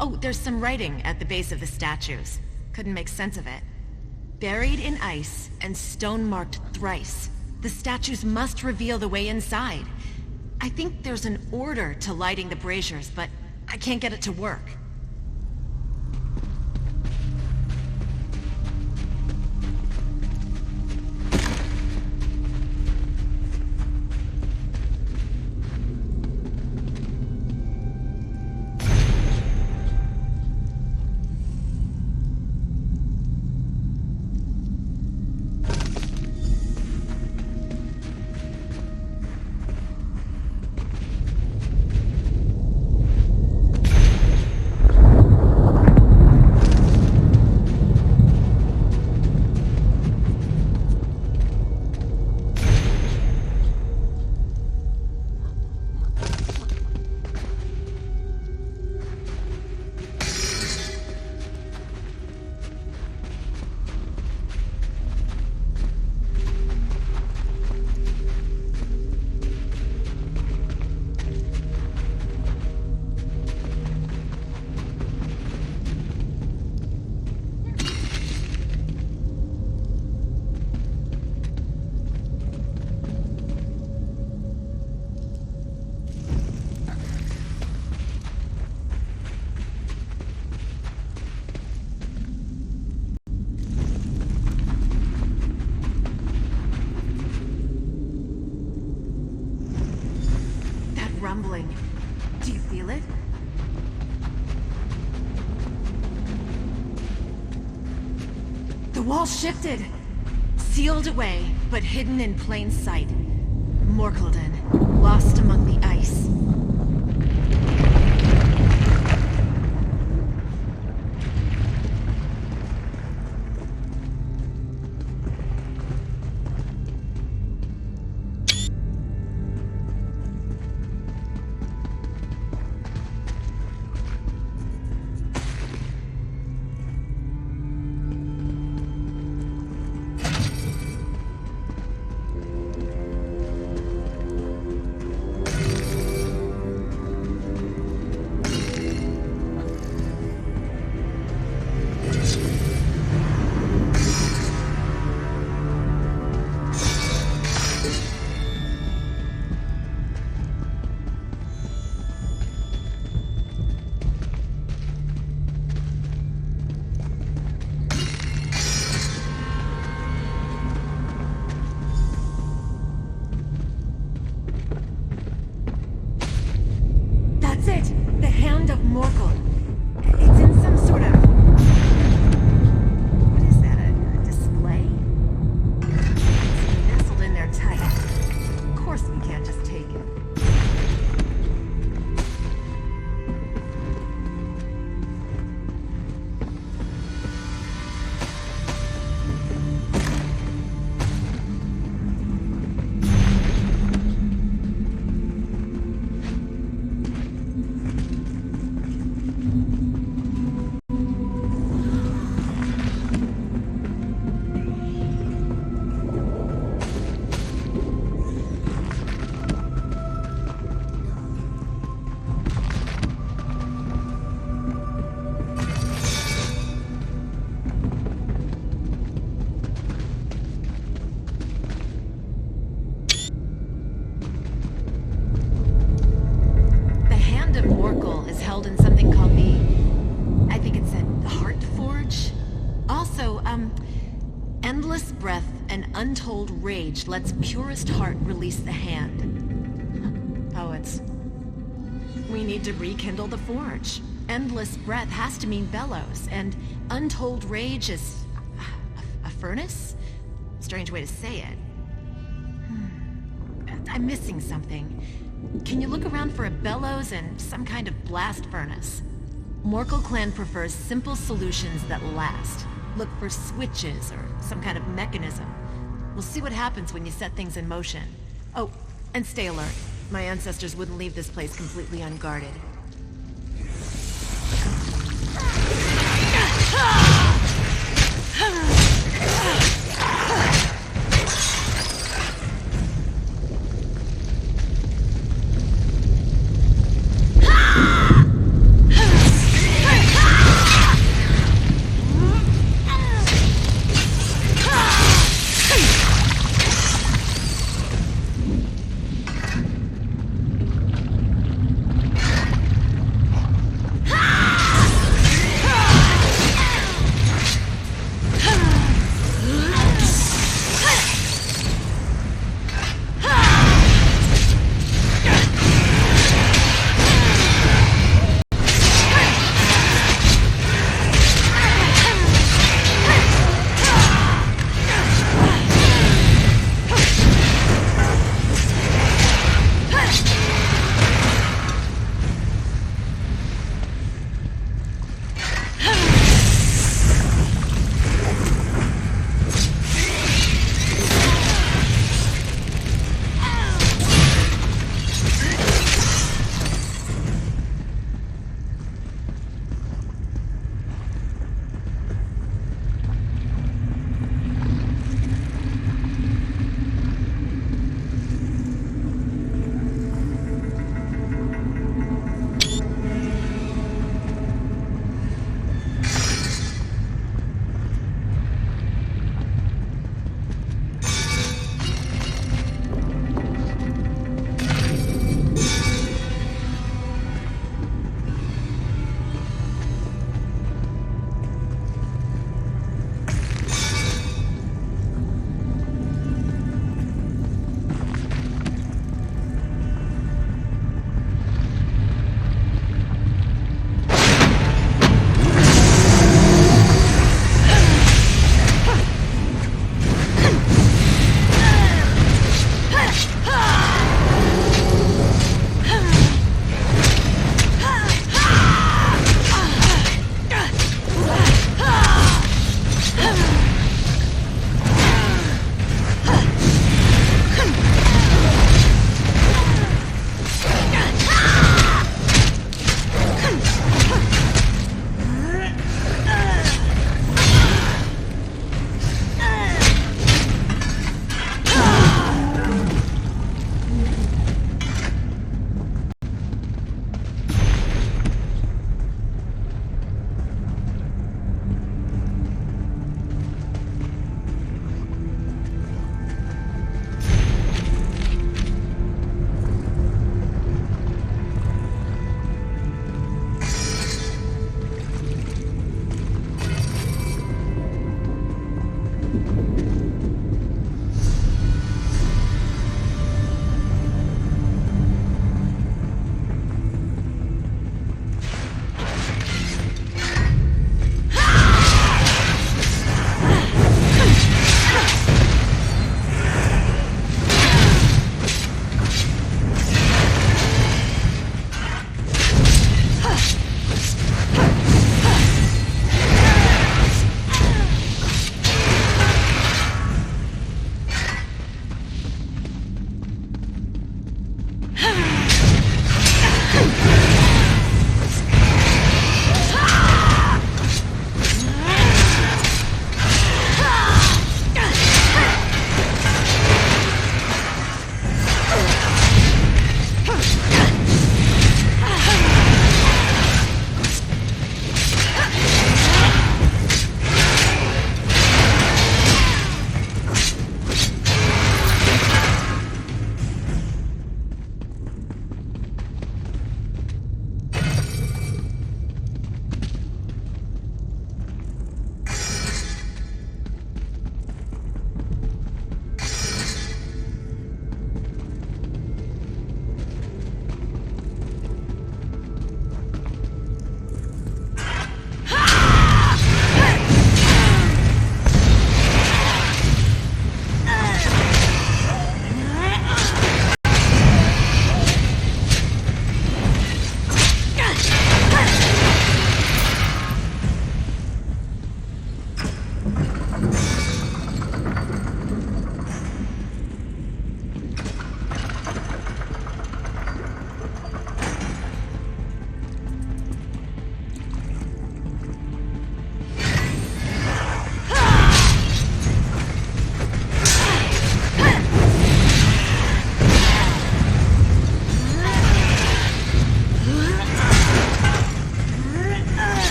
Speaker 9: Oh, there's some writing at the base of the statues. Couldn't make sense of it. Buried in ice and stone-marked thrice. The statues must reveal the way inside. I think there's an order to lighting the braziers, but I can't get it to work. Rumbling. Do you feel it? The wall shifted! Sealed away, but hidden in plain sight. Morkelden, lost among the ice. untold rage lets purest heart release the hand. Poets. We need to rekindle the forge. Endless breath has to mean bellows, and untold rage is... a furnace? Strange way to say it. I'm missing something. Can you look around for a bellows and some kind of blast furnace? Morkel Clan prefers simple solutions that last. Look for switches or some kind of mechanism. We'll see what happens when you set things in motion. Oh, and stay alert. My ancestors wouldn't leave this place completely unguarded.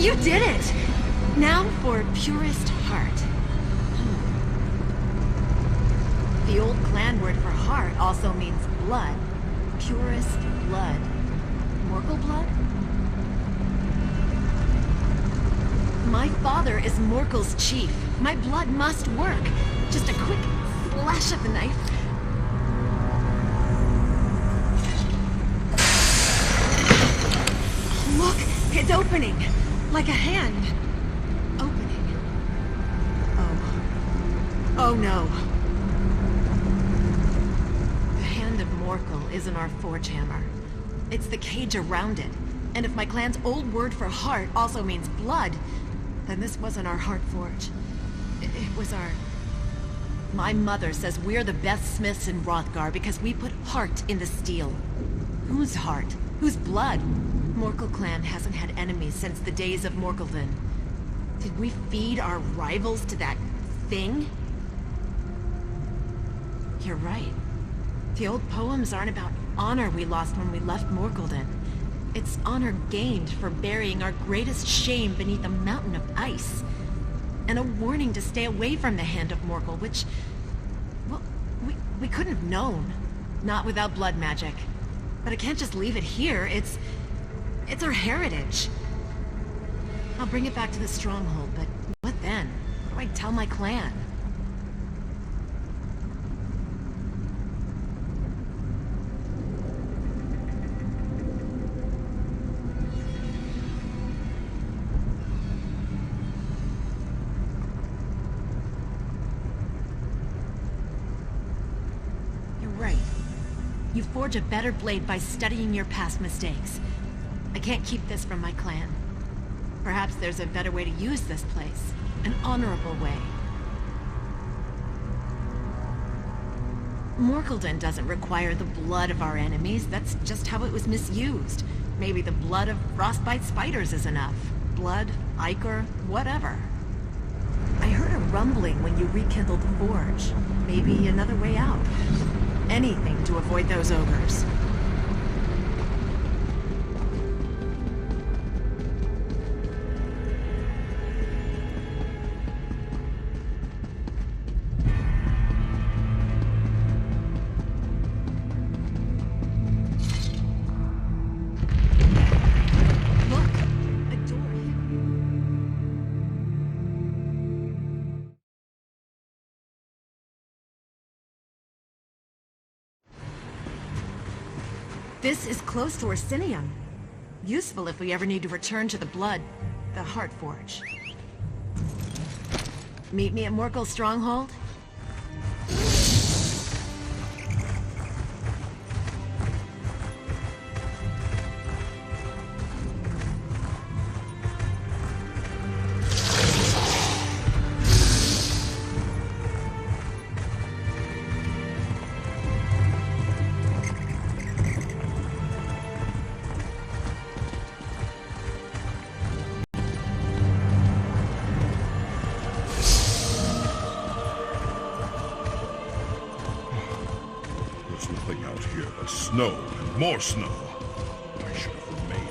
Speaker 9: You did it! Now for purest heart. The old clan word for heart also means blood. Purest blood. Morgul blood? My father is Morgul's chief. My blood must work. Just a quick flash of the knife. Look! It's opening! Like a hand. Opening. Oh no. The hand of Morgul isn't our forge hammer. It's the cage around it. And if my clan's old word for heart also means blood, then this wasn't our heart forge. It was our... My mother says we're the best smiths in Hrothgar because we put heart in the steel. Whose heart? Whose blood? Morgul clan hasn't had enemies since the days of Morgulden. Did we feed our rivals to that thing? You're right. The old poems aren't about honor we lost when we left Morgulden. It's honor gained for burying our greatest shame beneath a mountain of ice. And a warning to stay away from the hand of Morgul, which... well, we couldn't have known. Not without blood magic. But I can't just leave it here. It's our heritage. I'll bring it back to the stronghold, but what then? What do I tell my clan? You're right. You forge a better blade by studying your past mistakes. I can't keep this from my clan. Perhaps there's a better way to use this place. An honorable way. Morgulden doesn't require the blood of our enemies. That's just how it was misused. Maybe the blood of frostbite spiders is enough. Blood, ichor, whatever. I heard a rumbling when you rekindled the forge. Maybe another way out. Anything to avoid those ogres. This is close to Orsinium. Useful if we ever need to return to the Heart Forge. Meet me at Morgul's stronghold?
Speaker 2: Snow and more snow. I should have remained.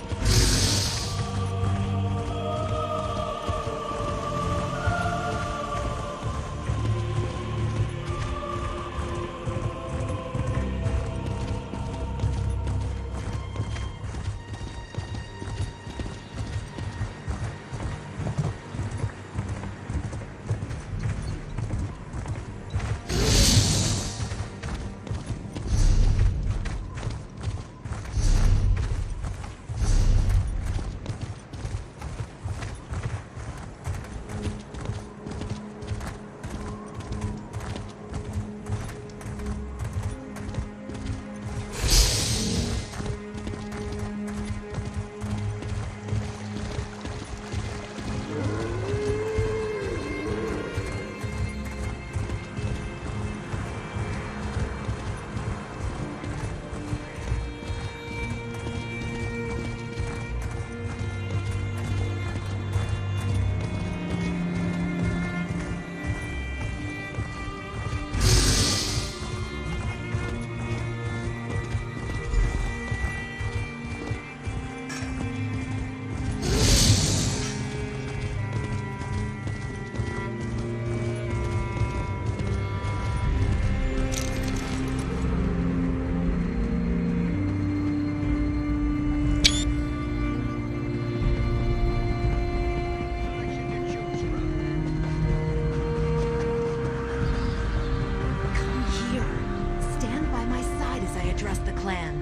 Speaker 9: address the clan.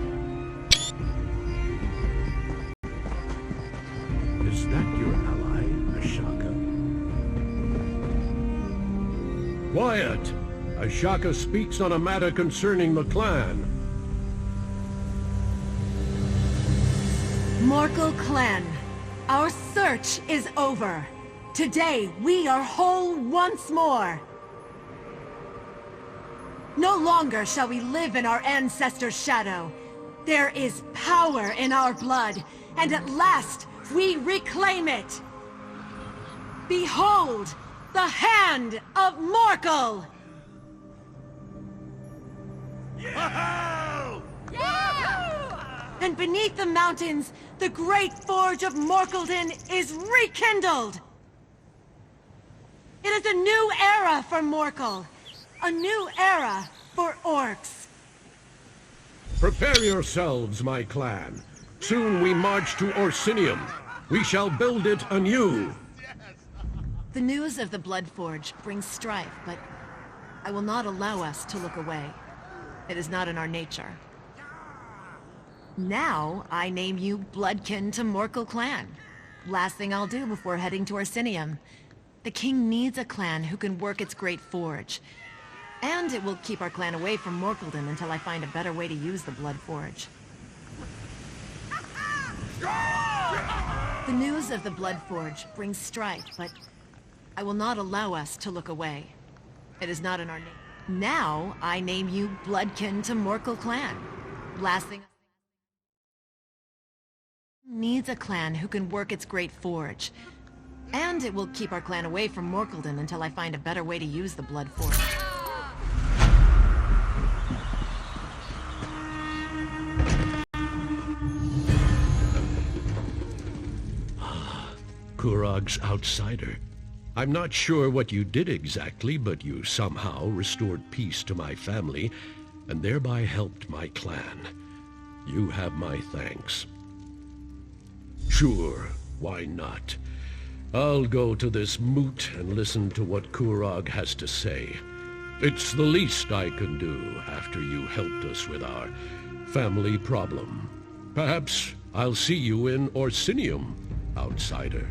Speaker 5: Is that your ally, Ashaka? Quiet! Ashaka speaks on a matter concerning the clan.
Speaker 9: Morkel clan, our search is over. Today, we are whole once more. No longer shall we live in our ancestors' shadow. There is power in our blood, and at last, we reclaim it! Behold, the hand of Morkel!
Speaker 2: Woohoo!
Speaker 9: And beneath the mountains, the great forge of Morkelden is rekindled! It is a new era for Morkel. A new era for orcs.
Speaker 5: Prepare yourselves, my clan. Soon we march to Orsinium. We shall build it anew.
Speaker 9: The news of the Blood Forge brings strife, but I will not allow us to look away. It is not in our nature. Now, I name you Bloodkin to Morkel clan. Last thing I'll do before heading to Orsinium. The king needs a clan who can work its great forge. And it will keep our clan away from Morkelden until I find a better way to use the Blood Forge. The news of the Blood Forge brings strife, but I will not allow us to look away. It is not in our name. Now, I name you Bloodkin to Morkel clan. Last thing needs a clan who can work its great forge. And it will keep our clan away from Morkelden until I find a better way to use the Blood Forge.
Speaker 5: Kurog's outsider. I'm not sure what you did exactly, but you somehow restored peace to my family, and thereby helped my clan. You have my thanks. Sure, why not? I'll go to this moot and listen to what Kurog has to say. It's the least I can do after you helped us with our family problem. Perhaps I'll see you in Orsinium, outsider.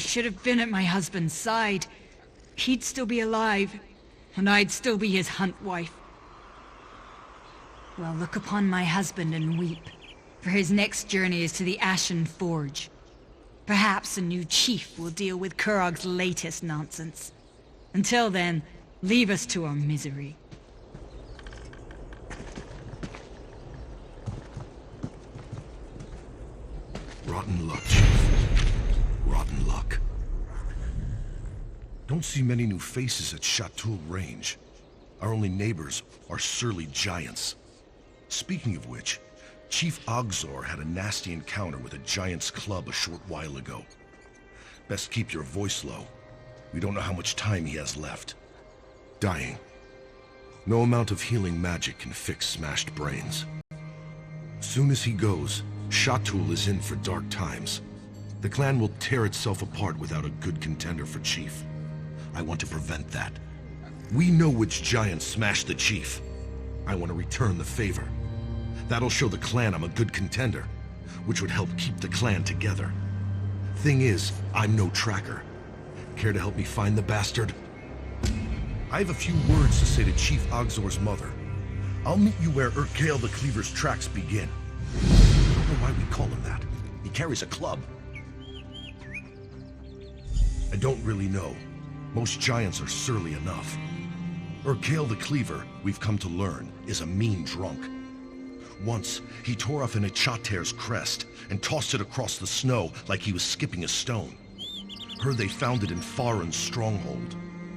Speaker 6: should have been at my husband's side. He'd still be alive, and I'd still be his hunt wife. Well, look upon my husband and weep, for his next journey is to the Ashen Forge. Perhaps a new chief will deal with Kurog's latest nonsense. Until then, leave us to our misery.
Speaker 10: Rotten luck, Chief. Rotten luck. Don't see many new faces at Chatul Range. Our only neighbors are surly giants. Speaking of which, Chief Ogzor had a nasty encounter with a giant's club a short while ago. Best keep your voice low. We don't know how much time he has left. Dying. No amount of healing magic can fix smashed brains. Soon as he goes, Chatul is in for dark times. The clan will tear itself apart without a good contender for chief. I want to prevent that. We know which giant smashed the chief. I want to return the favor. That'll show the clan I'm a good contender, which would help keep the clan together. Thing is, I'm no tracker. Care to help me find the bastard? I have a few words to say to Chief Ogzor's mother. I'll meet you where Urkale the Cleaver's tracks begin. I don't know why we call him that. He carries a club. I don't really know. Most giants are surly enough. Urkale the Cleaver, we've come to learn, is a mean drunk. Once, he tore off an Ichater's crest and tossed it across the snow like he was skipping a stone. Heard they found it in Farin's stronghold.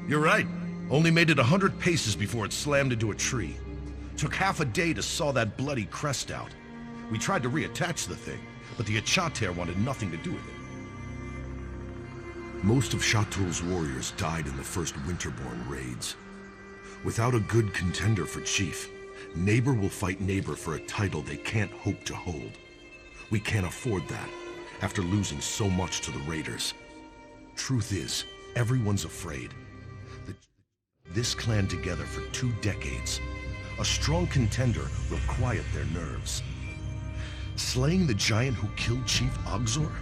Speaker 10: You're right. Only made it 100 paces before it slammed into a tree. Took half a day to saw that bloody crest out. We tried to reattach the thing, but the Ichater wanted nothing to do with it. Most of Chatul's warriors died in the first Winterborn raids. Without a good contender for chief, neighbor will fight neighbor for a title they can't hope to hold. We can't afford that, after losing so much to the raiders. Truth is, everyone's afraid. This clan together for 2 decades. A strong contender will quiet their nerves. Slaying the giant who killed Chief Ogzor?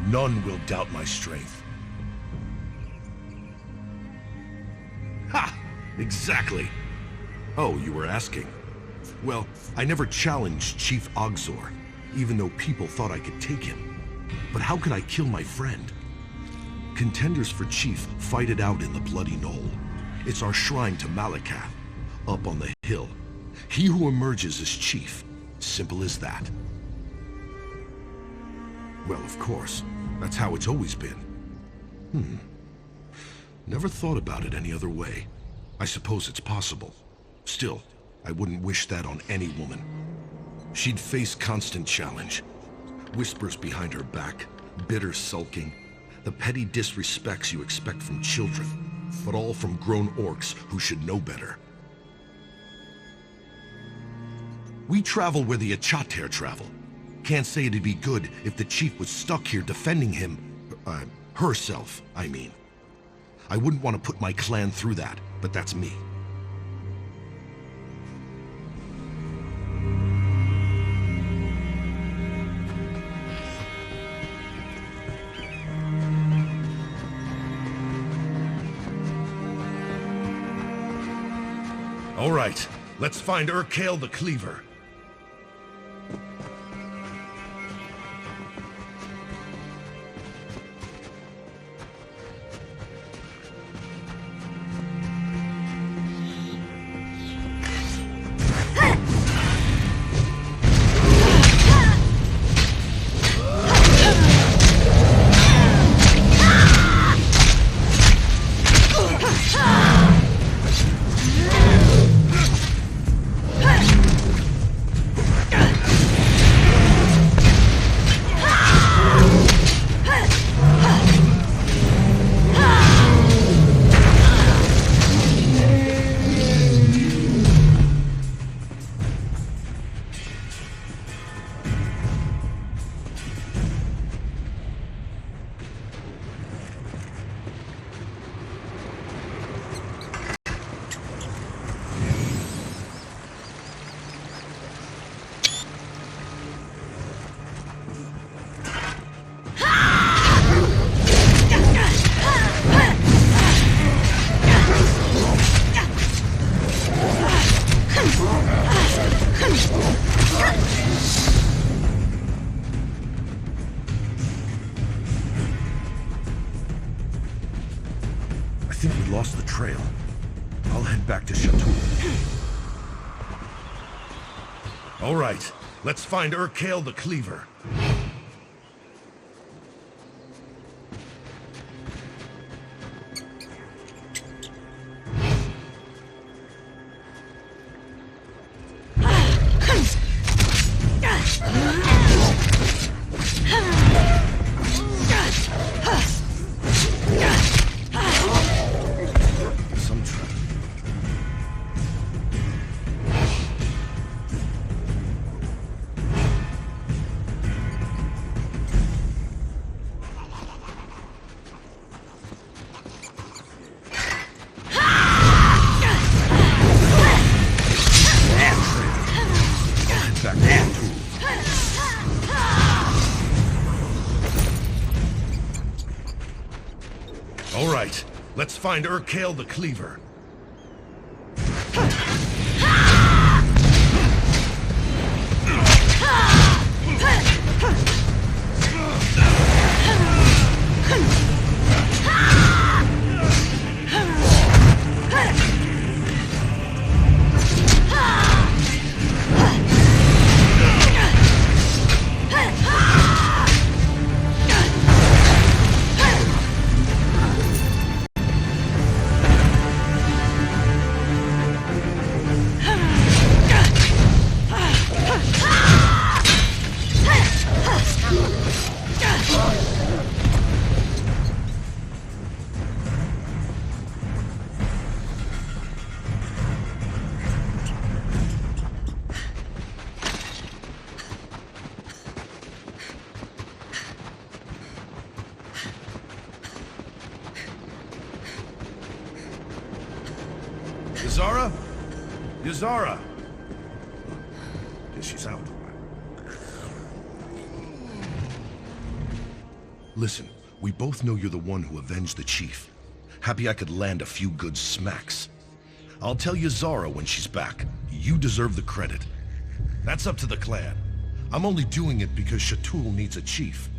Speaker 10: None will doubt my strength. Ha! Exactly! Oh, you were asking. Well, I never challenged Chief Ogzor, even though people thought I could take him. But how could I kill my friend? Contenders for chief fight it out in the Bloody Knoll. It's our shrine to Malakath, up on the hill. He who emerges as chief. Simple as that. Well, of course. That's how it's always been. Never thought about it any other way. I suppose it's possible. Still, I wouldn't wish that on any woman. She'd face constant challenge. Whispers behind her back, bitter sulking, the petty disrespects you expect from children, but all from grown orcs who should know better. We travel where the Ichater travel. Can't say it'd be good if the chief was stuck here defending him, herself, I mean. I wouldn't want to put my clan through that, but that's me. All right, let's find Urkale the Cleaver. lost the trail. I'll head back to Chateau. All right, let's find Urkale the Cleaver. All right, let's find Urkale the Cleaver. Yazara? Yazara! Guess she's out. Listen, we both know you're the one who avenged the chief. Happy I could land a few good smacks. I'll tell Yazara when she's back. You deserve the credit. That's up to the clan. I'm only doing it because Chatul needs a chief.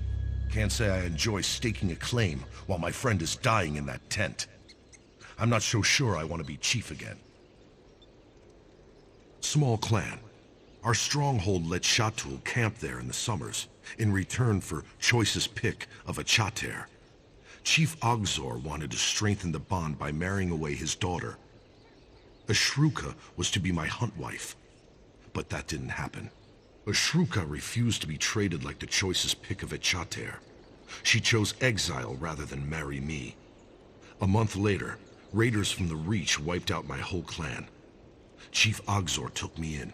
Speaker 10: Can't say I enjoy staking a claim while my friend is dying in that tent. I'm not so sure I want to be chief again. Small clan. Our stronghold let Chatul camp there in the summers, in return for choicest pick of a chater. Chief Ogzor wanted to strengthen the bond by marrying away his daughter. Ashruka was to be my hunt wife, but that didn't happen. Ashruka refused to be traded like the choicest pick of a chater. She chose exile rather than marry me. A month later, raiders from the Reach wiped out my whole clan. Chief Ogzor took me in.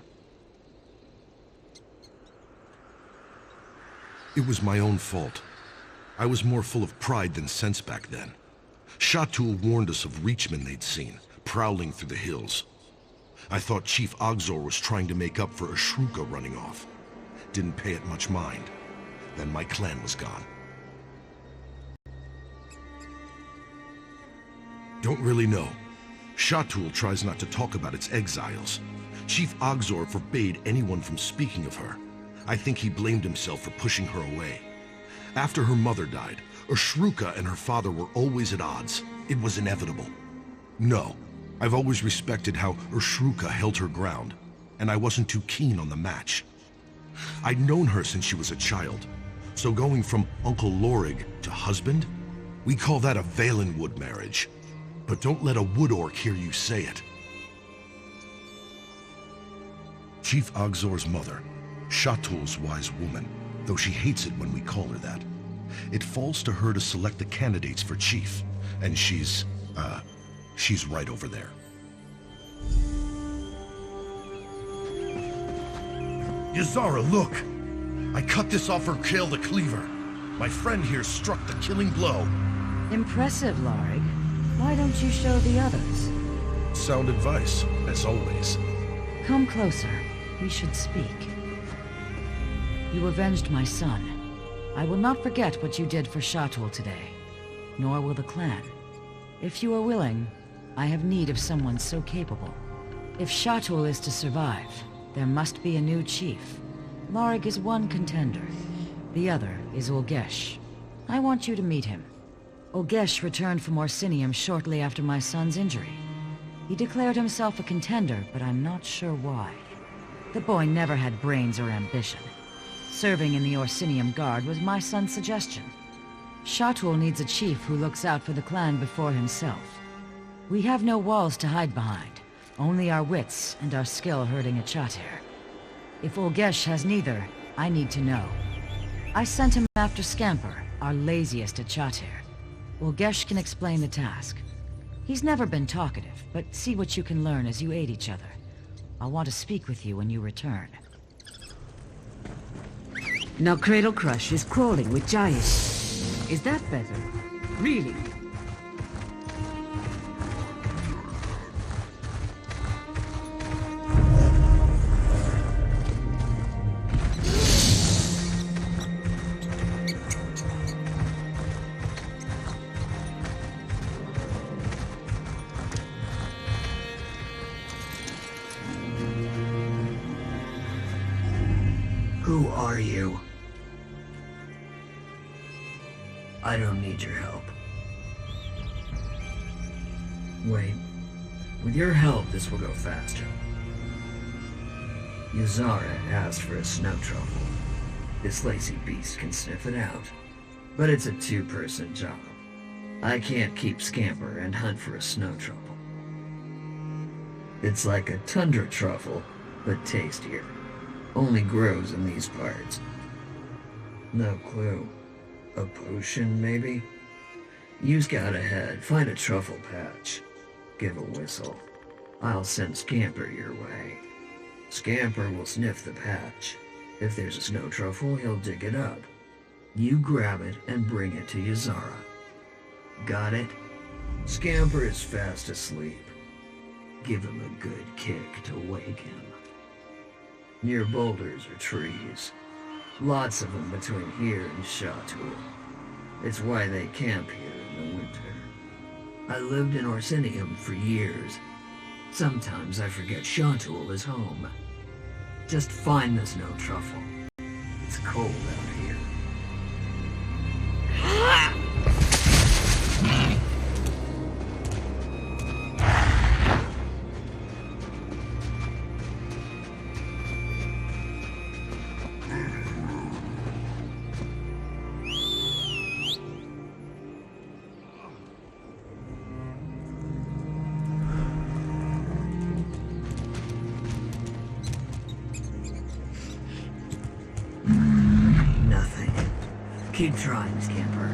Speaker 10: It was my own fault. I was more full of pride than sense back then. Chatul warned us of Reachmen they'd seen, prowling through the hills. I thought Chief Ogzor was trying to make up for Ashruka running off. Didn't pay it much mind. Then my clan was gone. Don't really know. Chatul tries not to talk about its exiles. Chief Ogzor forbade anyone from speaking of her. I think he blamed himself for pushing her away. After her mother died, Ashruka and her father were always at odds. It was inevitable. No, I've always respected how Ashruka held her ground, and I wasn't too keen on the match. I'd known her since she was a child, so going from Uncle Lorig to husband, we call that a Valenwood marriage. But don't let a wood orc hear you say it. Chief Ogzor's mother, Chatul's wise woman, though she hates it when we call her that. It falls to her to select the candidates for chief, and she's right over there. Yazara, look! I cut this off Urkale the Cleaver. My friend here struck the killing blow.
Speaker 6: Impressive, Lorig. Why don't you show the others?
Speaker 10: Sound advice, as always.
Speaker 6: Come closer. We should speak. You avenged my son. I will not forget what you did for Chatul today, nor will the clan. If you are willing, I have need of someone so capable. If Chatul is to survive, there must be a new chief. Lorig is one contender. The other is Ulgesh. I want you to meet him.
Speaker 11: Olgesh returned from Orsinium shortly after my son's injury. He declared himself a contender, but I'm not sure why. The boy never had brains or ambition. Serving in the Orsinium Guard was my son's suggestion. Shatul needs a chief who looks out for the clan before himself. We have no walls to hide behind, only our wits and our skill herding a Chatir. If Olgesh has neither, I need to know. I sent him after Scamper, our laziest at Chatir. Olgesh can explain the task. He's never been talkative, but see what you can learn as you aid each other. I'll want to speak with you when you return.
Speaker 12: Now Cradle Crush is crawling with giants. Is that better? Really?
Speaker 13: Who are you? I don't need your help. Wait. With your help, this will go faster. Yuzara asked for a snow truffle. This lazy beast can sniff it out. But it's a two-person job. I can't keep Scamper and hunt for a snow truffle. It's like a tundra truffle, but tastier. Only grows in these parts. No clue. A potion, maybe? You scout ahead, find a truffle patch. Give a whistle. I'll send Scamper your way. Scamper will sniff the patch. If there's a snow truffle, he'll dig it up. You grab it and bring it to Yuzara. Got it? Scamper is fast asleep. Give him a good kick to wake him. Near boulders or trees. Lots of them between here and Shatul. It's why they camp here in the winter. I lived in Orsinium for years. Sometimes I forget Shatul is home. Just find the snow truffle. It's cold out here. Nothing. Keep trying, Scamper.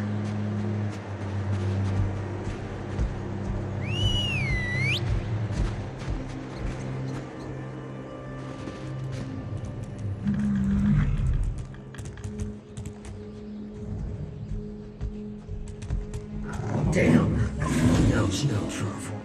Speaker 13: Damn, no snow truffle.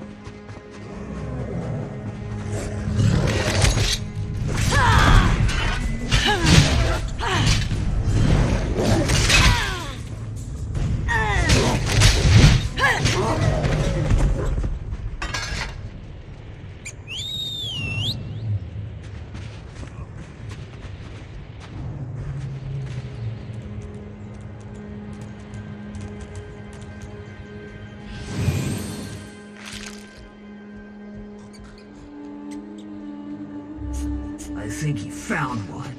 Speaker 13: I think he found one.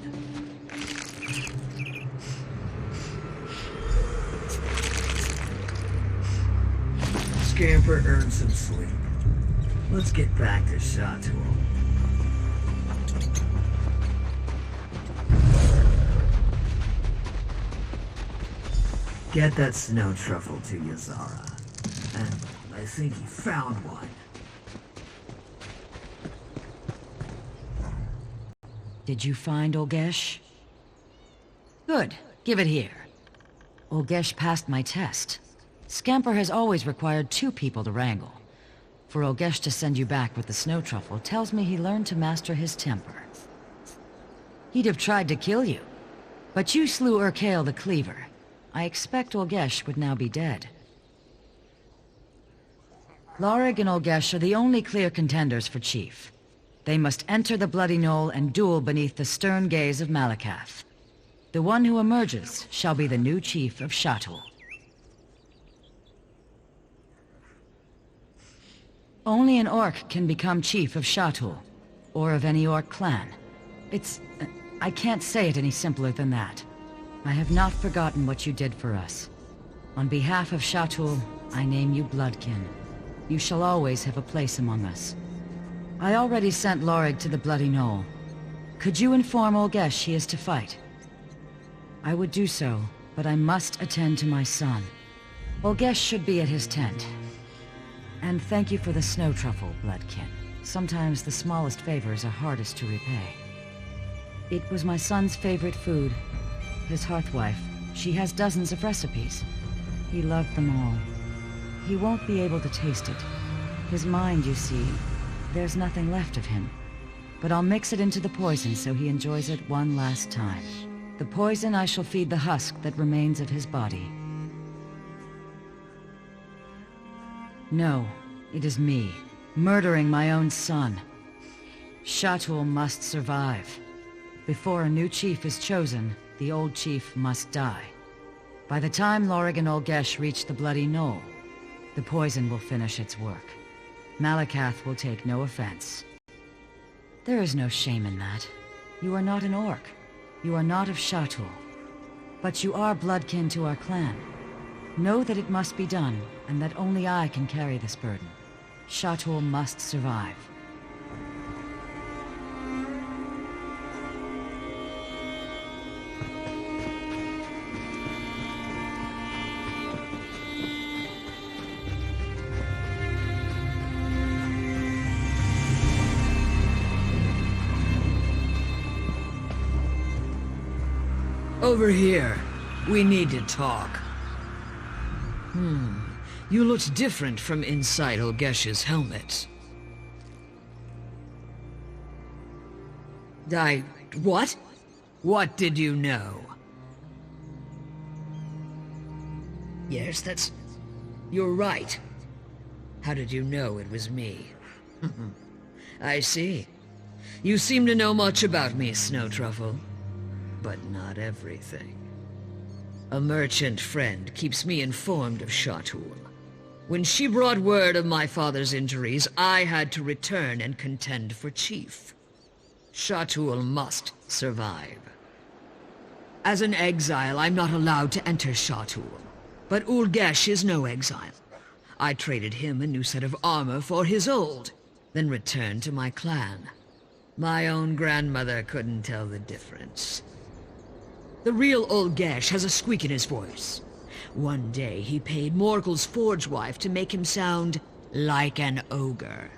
Speaker 13: Scamper earned some sleep. Let's get back to Shatul. Get that snow truffle to Yuzara. And I think he found one.
Speaker 11: Did you find Olgesh? Good. Give it here. Olgesh passed my test. Scamper has always required 2 people to wrangle. For Olgesh to send you back with the snow truffle tells me he learned to master his temper. He'd have tried to kill you, but you slew Urkael the Cleaver. I expect Olgesh would now be dead. Larig and Olgesh are the only clear contenders for Chief. They must enter the Bloody Knoll and duel beneath the stern gaze of Malakath. The one who emerges shall be the new chief of Shatul. Only an orc can become chief of Shatul, or of any orc clan. I can't say it any simpler than that. I have not forgotten what you did for us. On behalf of Shatul, I name you Bloodkin. You shall always have a place among us. I already sent Lorig to the Bloody Knoll. Could you inform Olgesh he is to fight? I would do so, but I must attend to my son. Olgesh should be at his tent. And thank you for the snow truffle, Bloodkin. Sometimes the smallest favors are hardest to repay. It was my son's favorite food. His hearthwife. She has dozens of recipes. He loved them all. He won't be able to taste it. His mind, you see, there's nothing left of him. But I'll mix it into the poison so he enjoys it one last time. The poison I shall feed the husk that remains of his body. No, it is me, murdering my own son. Shatul must survive. Before a new chief is chosen, the old chief must die. By the time Lorig and Olgesh reach the Bloody Knoll, the poison will finish its work. Malakath will take no offense. There is no shame in that. You are not an orc. You are not of Shatul. But you are bloodkin to our clan. Know that it must be done, and that only I can carry this burden. Shatul must survive.
Speaker 12: Over here. We need to talk. You looked different from inside Olgesh's helmet. What? What did you know? Yes, you're right. How did you know it was me? I see. You seem to know much about me, Snow Truffle. But not everything. A merchant friend keeps me informed of Shatul. When she brought word of my father's injuries, I had to return and contend for chief. Shatul must survive. As an exile, I'm not allowed to enter Shatul. But Olgesh is no exile. I traded him a new set of armor for his old, then returned to my clan. My own grandmother couldn't tell the difference. The real Olgesh has a squeak in his voice. One day he paid Morgul's forge wife to make him sound like an ogre.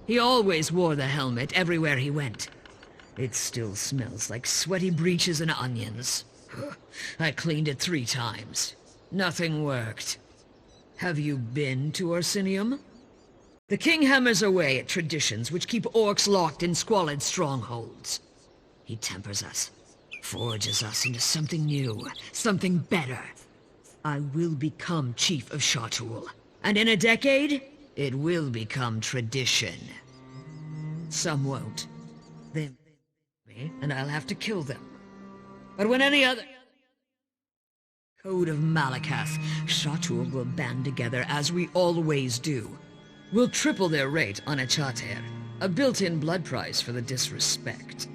Speaker 12: He always wore the helmet everywhere he went. It still smells like sweaty breeches and onions. I cleaned it 3 times. Nothing worked. Have you been to Orsinium? The king hammers away at traditions which keep orcs locked in squalid strongholds. He tempers us. Forges us into something new, something better. I will become chief of Shatul, and in a decade, it will become tradition. Some won't. They me, and I'll have to kill them. But when any other Code of Malakath, Shatul will band together as we always do. We'll triple their rate on a charter, a built-in blood price for the disrespect.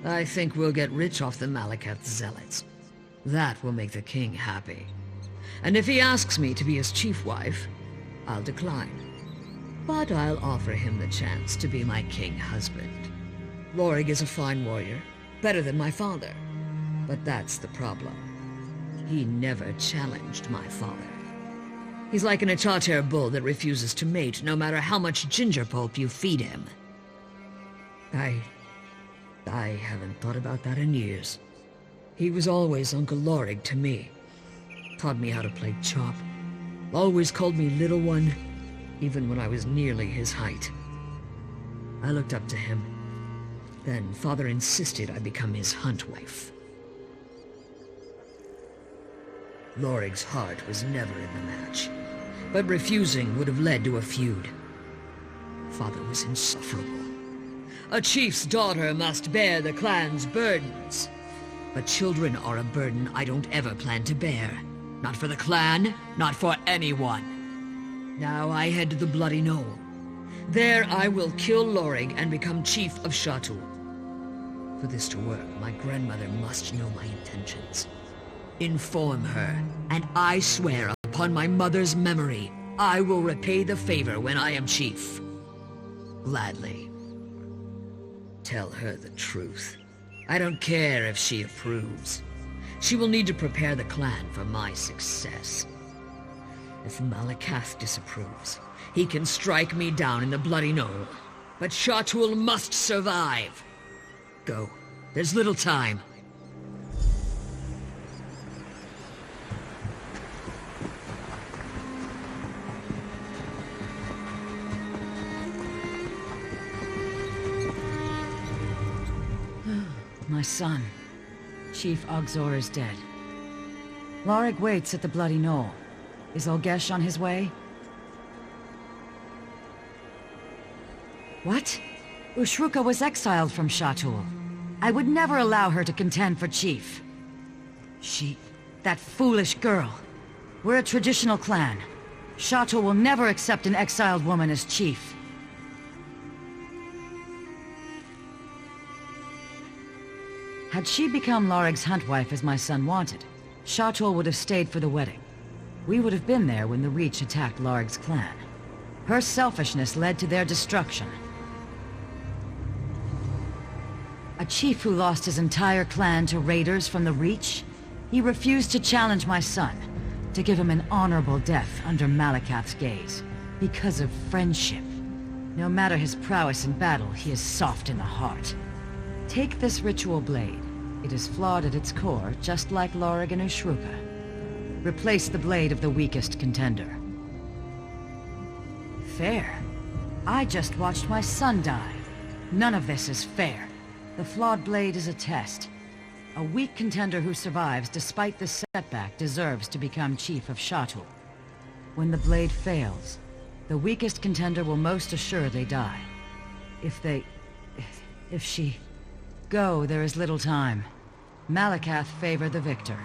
Speaker 12: I think we'll get rich off the Malakath zealots. That will make the king happy. And if he asks me to be his chief wife, I'll decline. But I'll offer him the chance to be my king husband. Lorig is a fine warrior, better than my father. But that's the problem. He never challenged my father. He's like an Achater bull that refuses to mate no matter how much ginger pulp you feed him. I haven't thought about that in years. He was always Uncle Lorig to me. Taught me how to play chop. Always called me Little One, even when I was nearly his height. I looked up to him. Then Father insisted I become his hunt wife. Lorig's heart was never in the match, but refusing would have led to a feud. Father was insufferable. A chief's daughter must bear the clan's burdens. But children are a burden I don't ever plan to bear. Not for the clan, not for anyone. Now I head to the Bloody Knoll. There I will kill Lorig and become Chief of Shatul. For this to work, my grandmother must know my intentions. Inform her, and I swear upon my mother's memory, I will repay the favor when I am chief. Gladly. Tell her the truth. I don't care if she approves. She will need to prepare the clan for my success. If Malakath disapproves, he can strike me down in the Bloody Knoll. But Shatul must survive. Go. There's little time.
Speaker 11: My son. Chief Ogzor is dead. Lorig waits at the Bloody Knoll. Is Olgesh on his way? What? Ushruka was exiled from Shatul. I would never allow her to contend for chief. That foolish girl. We're a traditional clan. Shatul will never accept an exiled woman as chief. Had she become Lorig's hunt wife as my son wanted, Shatul would have stayed for the wedding. We would have been there when the Reach attacked Lorig's clan. Her selfishness led to their destruction. A chief who lost his entire clan to raiders from the Reach? He refused to challenge my son, to give him an honorable death under Malakath's gaze, because of friendship. No matter his prowess in battle, he is soft in the heart. Take this ritual blade. It is flawed at its core, just like Lorig and Ushruka. Replace the blade of the weakest contender. Fair? I just watched my son die. None of this is fair. The flawed blade is a test. A weak contender who survives despite the setback deserves to become Chief of Shatul. When the blade fails, the weakest contender will most assuredly die. If she... Go, there is little time. Malakath favor the victor.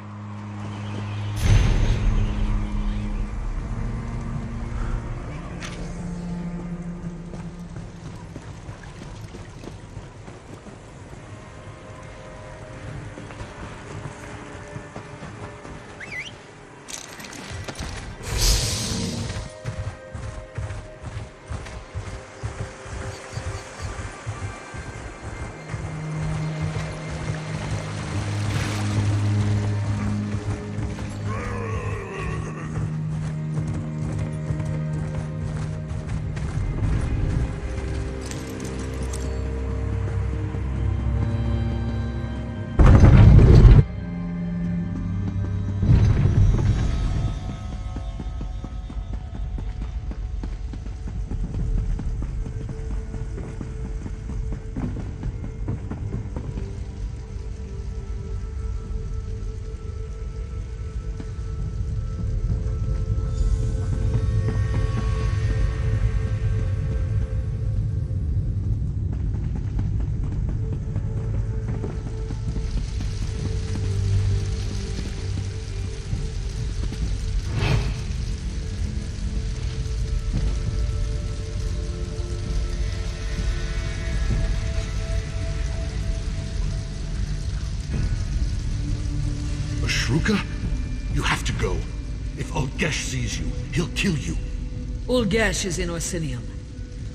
Speaker 10: Ashruka? You have to go. If Olgesh sees you, he'll kill you.
Speaker 12: Olgesh is in Orsinium.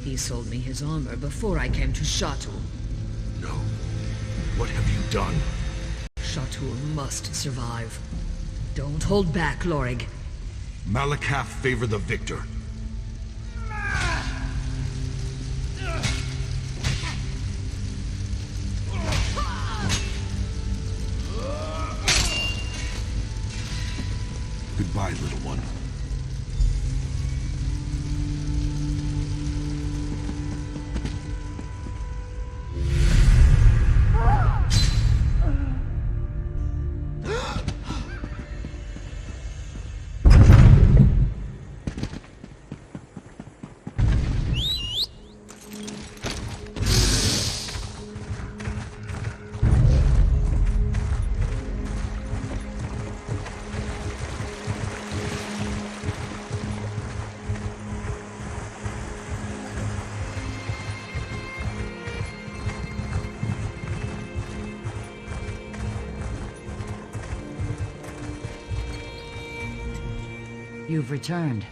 Speaker 12: He sold me his armor before I came to Shatul.
Speaker 10: No. What have you done?
Speaker 12: Shatul must survive. Don't hold back, Lorig.
Speaker 10: Malakath favor the victor. Goodbye, little one.
Speaker 11: You've returned.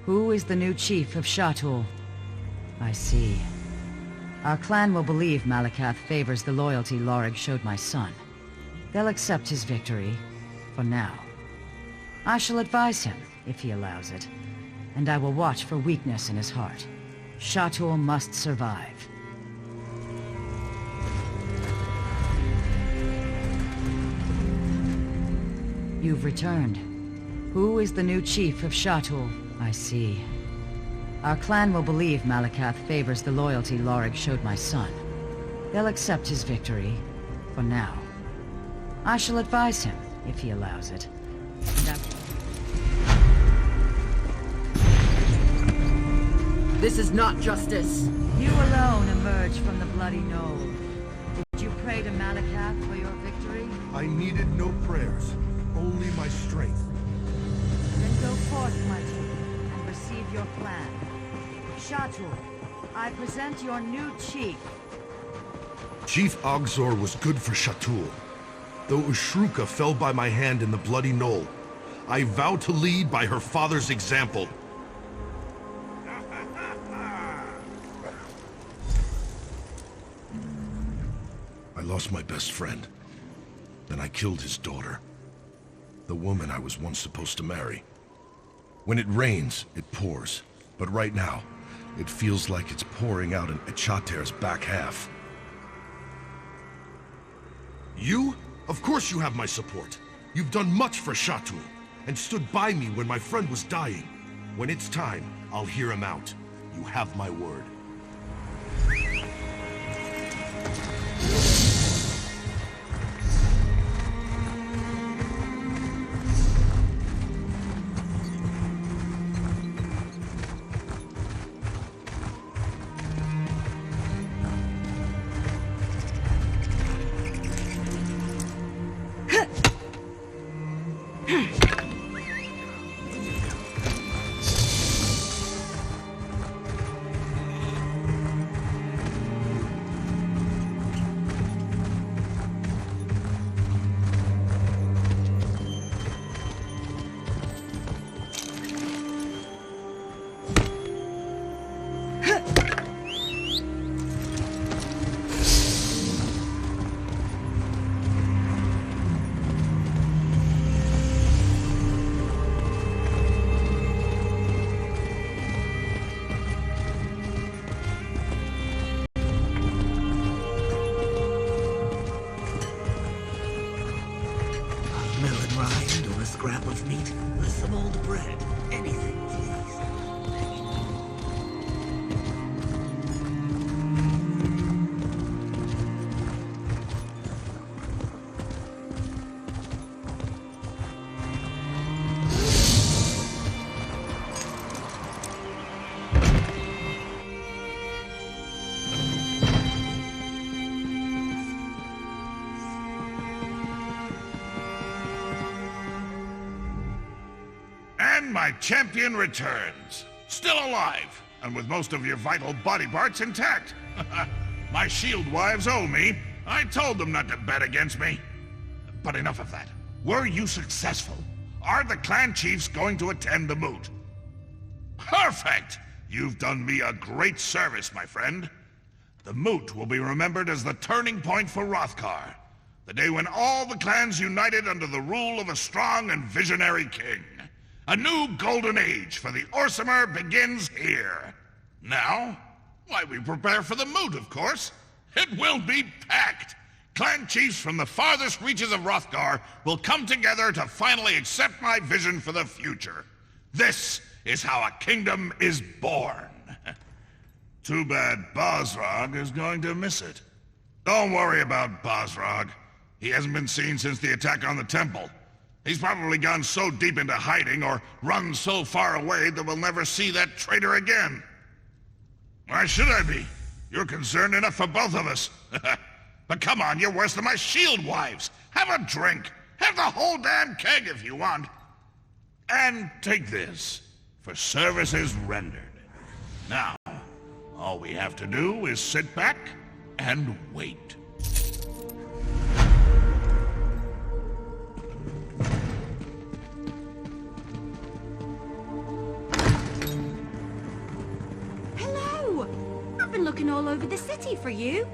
Speaker 11: Who is the new chief of Shatul? I see. Our clan will believe Malakath favors the loyalty Lorig showed my son. They'll accept his victory, for now. I shall advise him, if he allows it, and I will watch for weakness in his heart. Shatul must survive. You've returned. Who is the new chief of Shatul? I see. Our clan will believe Malakath favors the loyalty Lorig showed my son. They'll accept his victory, for now. I shall advise him, if he allows it.
Speaker 4: This is not justice.
Speaker 11: You alone emerged from the bloody knoll. Did you pray to Malakath for your victory?
Speaker 10: I needed no prayers, only my strength.
Speaker 11: Then go forth, my children, and receive your plan. Shatul, I present your new chief.
Speaker 10: Chief Ogzor was good for Shatul. Though Ushruka fell by my hand in the bloody knoll, I vow to lead by her father's example. I lost my best friend. Then I killed his daughter. The woman I was once supposed to marry. When it rains, it pours. But right now, it feels like it's pouring out in Echater's back half. You? Of course you have my support. You've done much for Shatul, and stood by me when my friend was dying. When it's time, I'll hear him out. You have my word.
Speaker 14: Scrap of meat, or some old bread. Anything, please.
Speaker 2: My champion returns. Still alive, and with most of your vital body parts intact. My shield wives owe me. I told them not to bet against me. But enough of that. Were you successful? Are the clan chiefs going to attend the moot? Perfect! You've done me a great service, my friend. The moot will be remembered as the turning point for Hrothgar. The day when all the clans united under the rule of a strong and visionary king. A new golden age for the Orsimer begins here. Now, why, we prepare for the moot, of course. It will be packed. Clan chiefs from the farthest reaches of Hrothgar will come together to finally accept my vision for the future. This is how a kingdom is born. Too bad Bosrog is going to miss it. Don't worry about Bosrog. He hasn't been seen since the attack on the temple. He's probably gone so deep into hiding or run so far away that we'll never see that traitor again. Why should I be? You're concerned enough for both of us. But come on, you're worse than my shield wives. Have a drink. Have the whole damn keg if you want. And take this for services rendered. Now, all we have to do is sit back and wait.
Speaker 15: looking all over the city for you.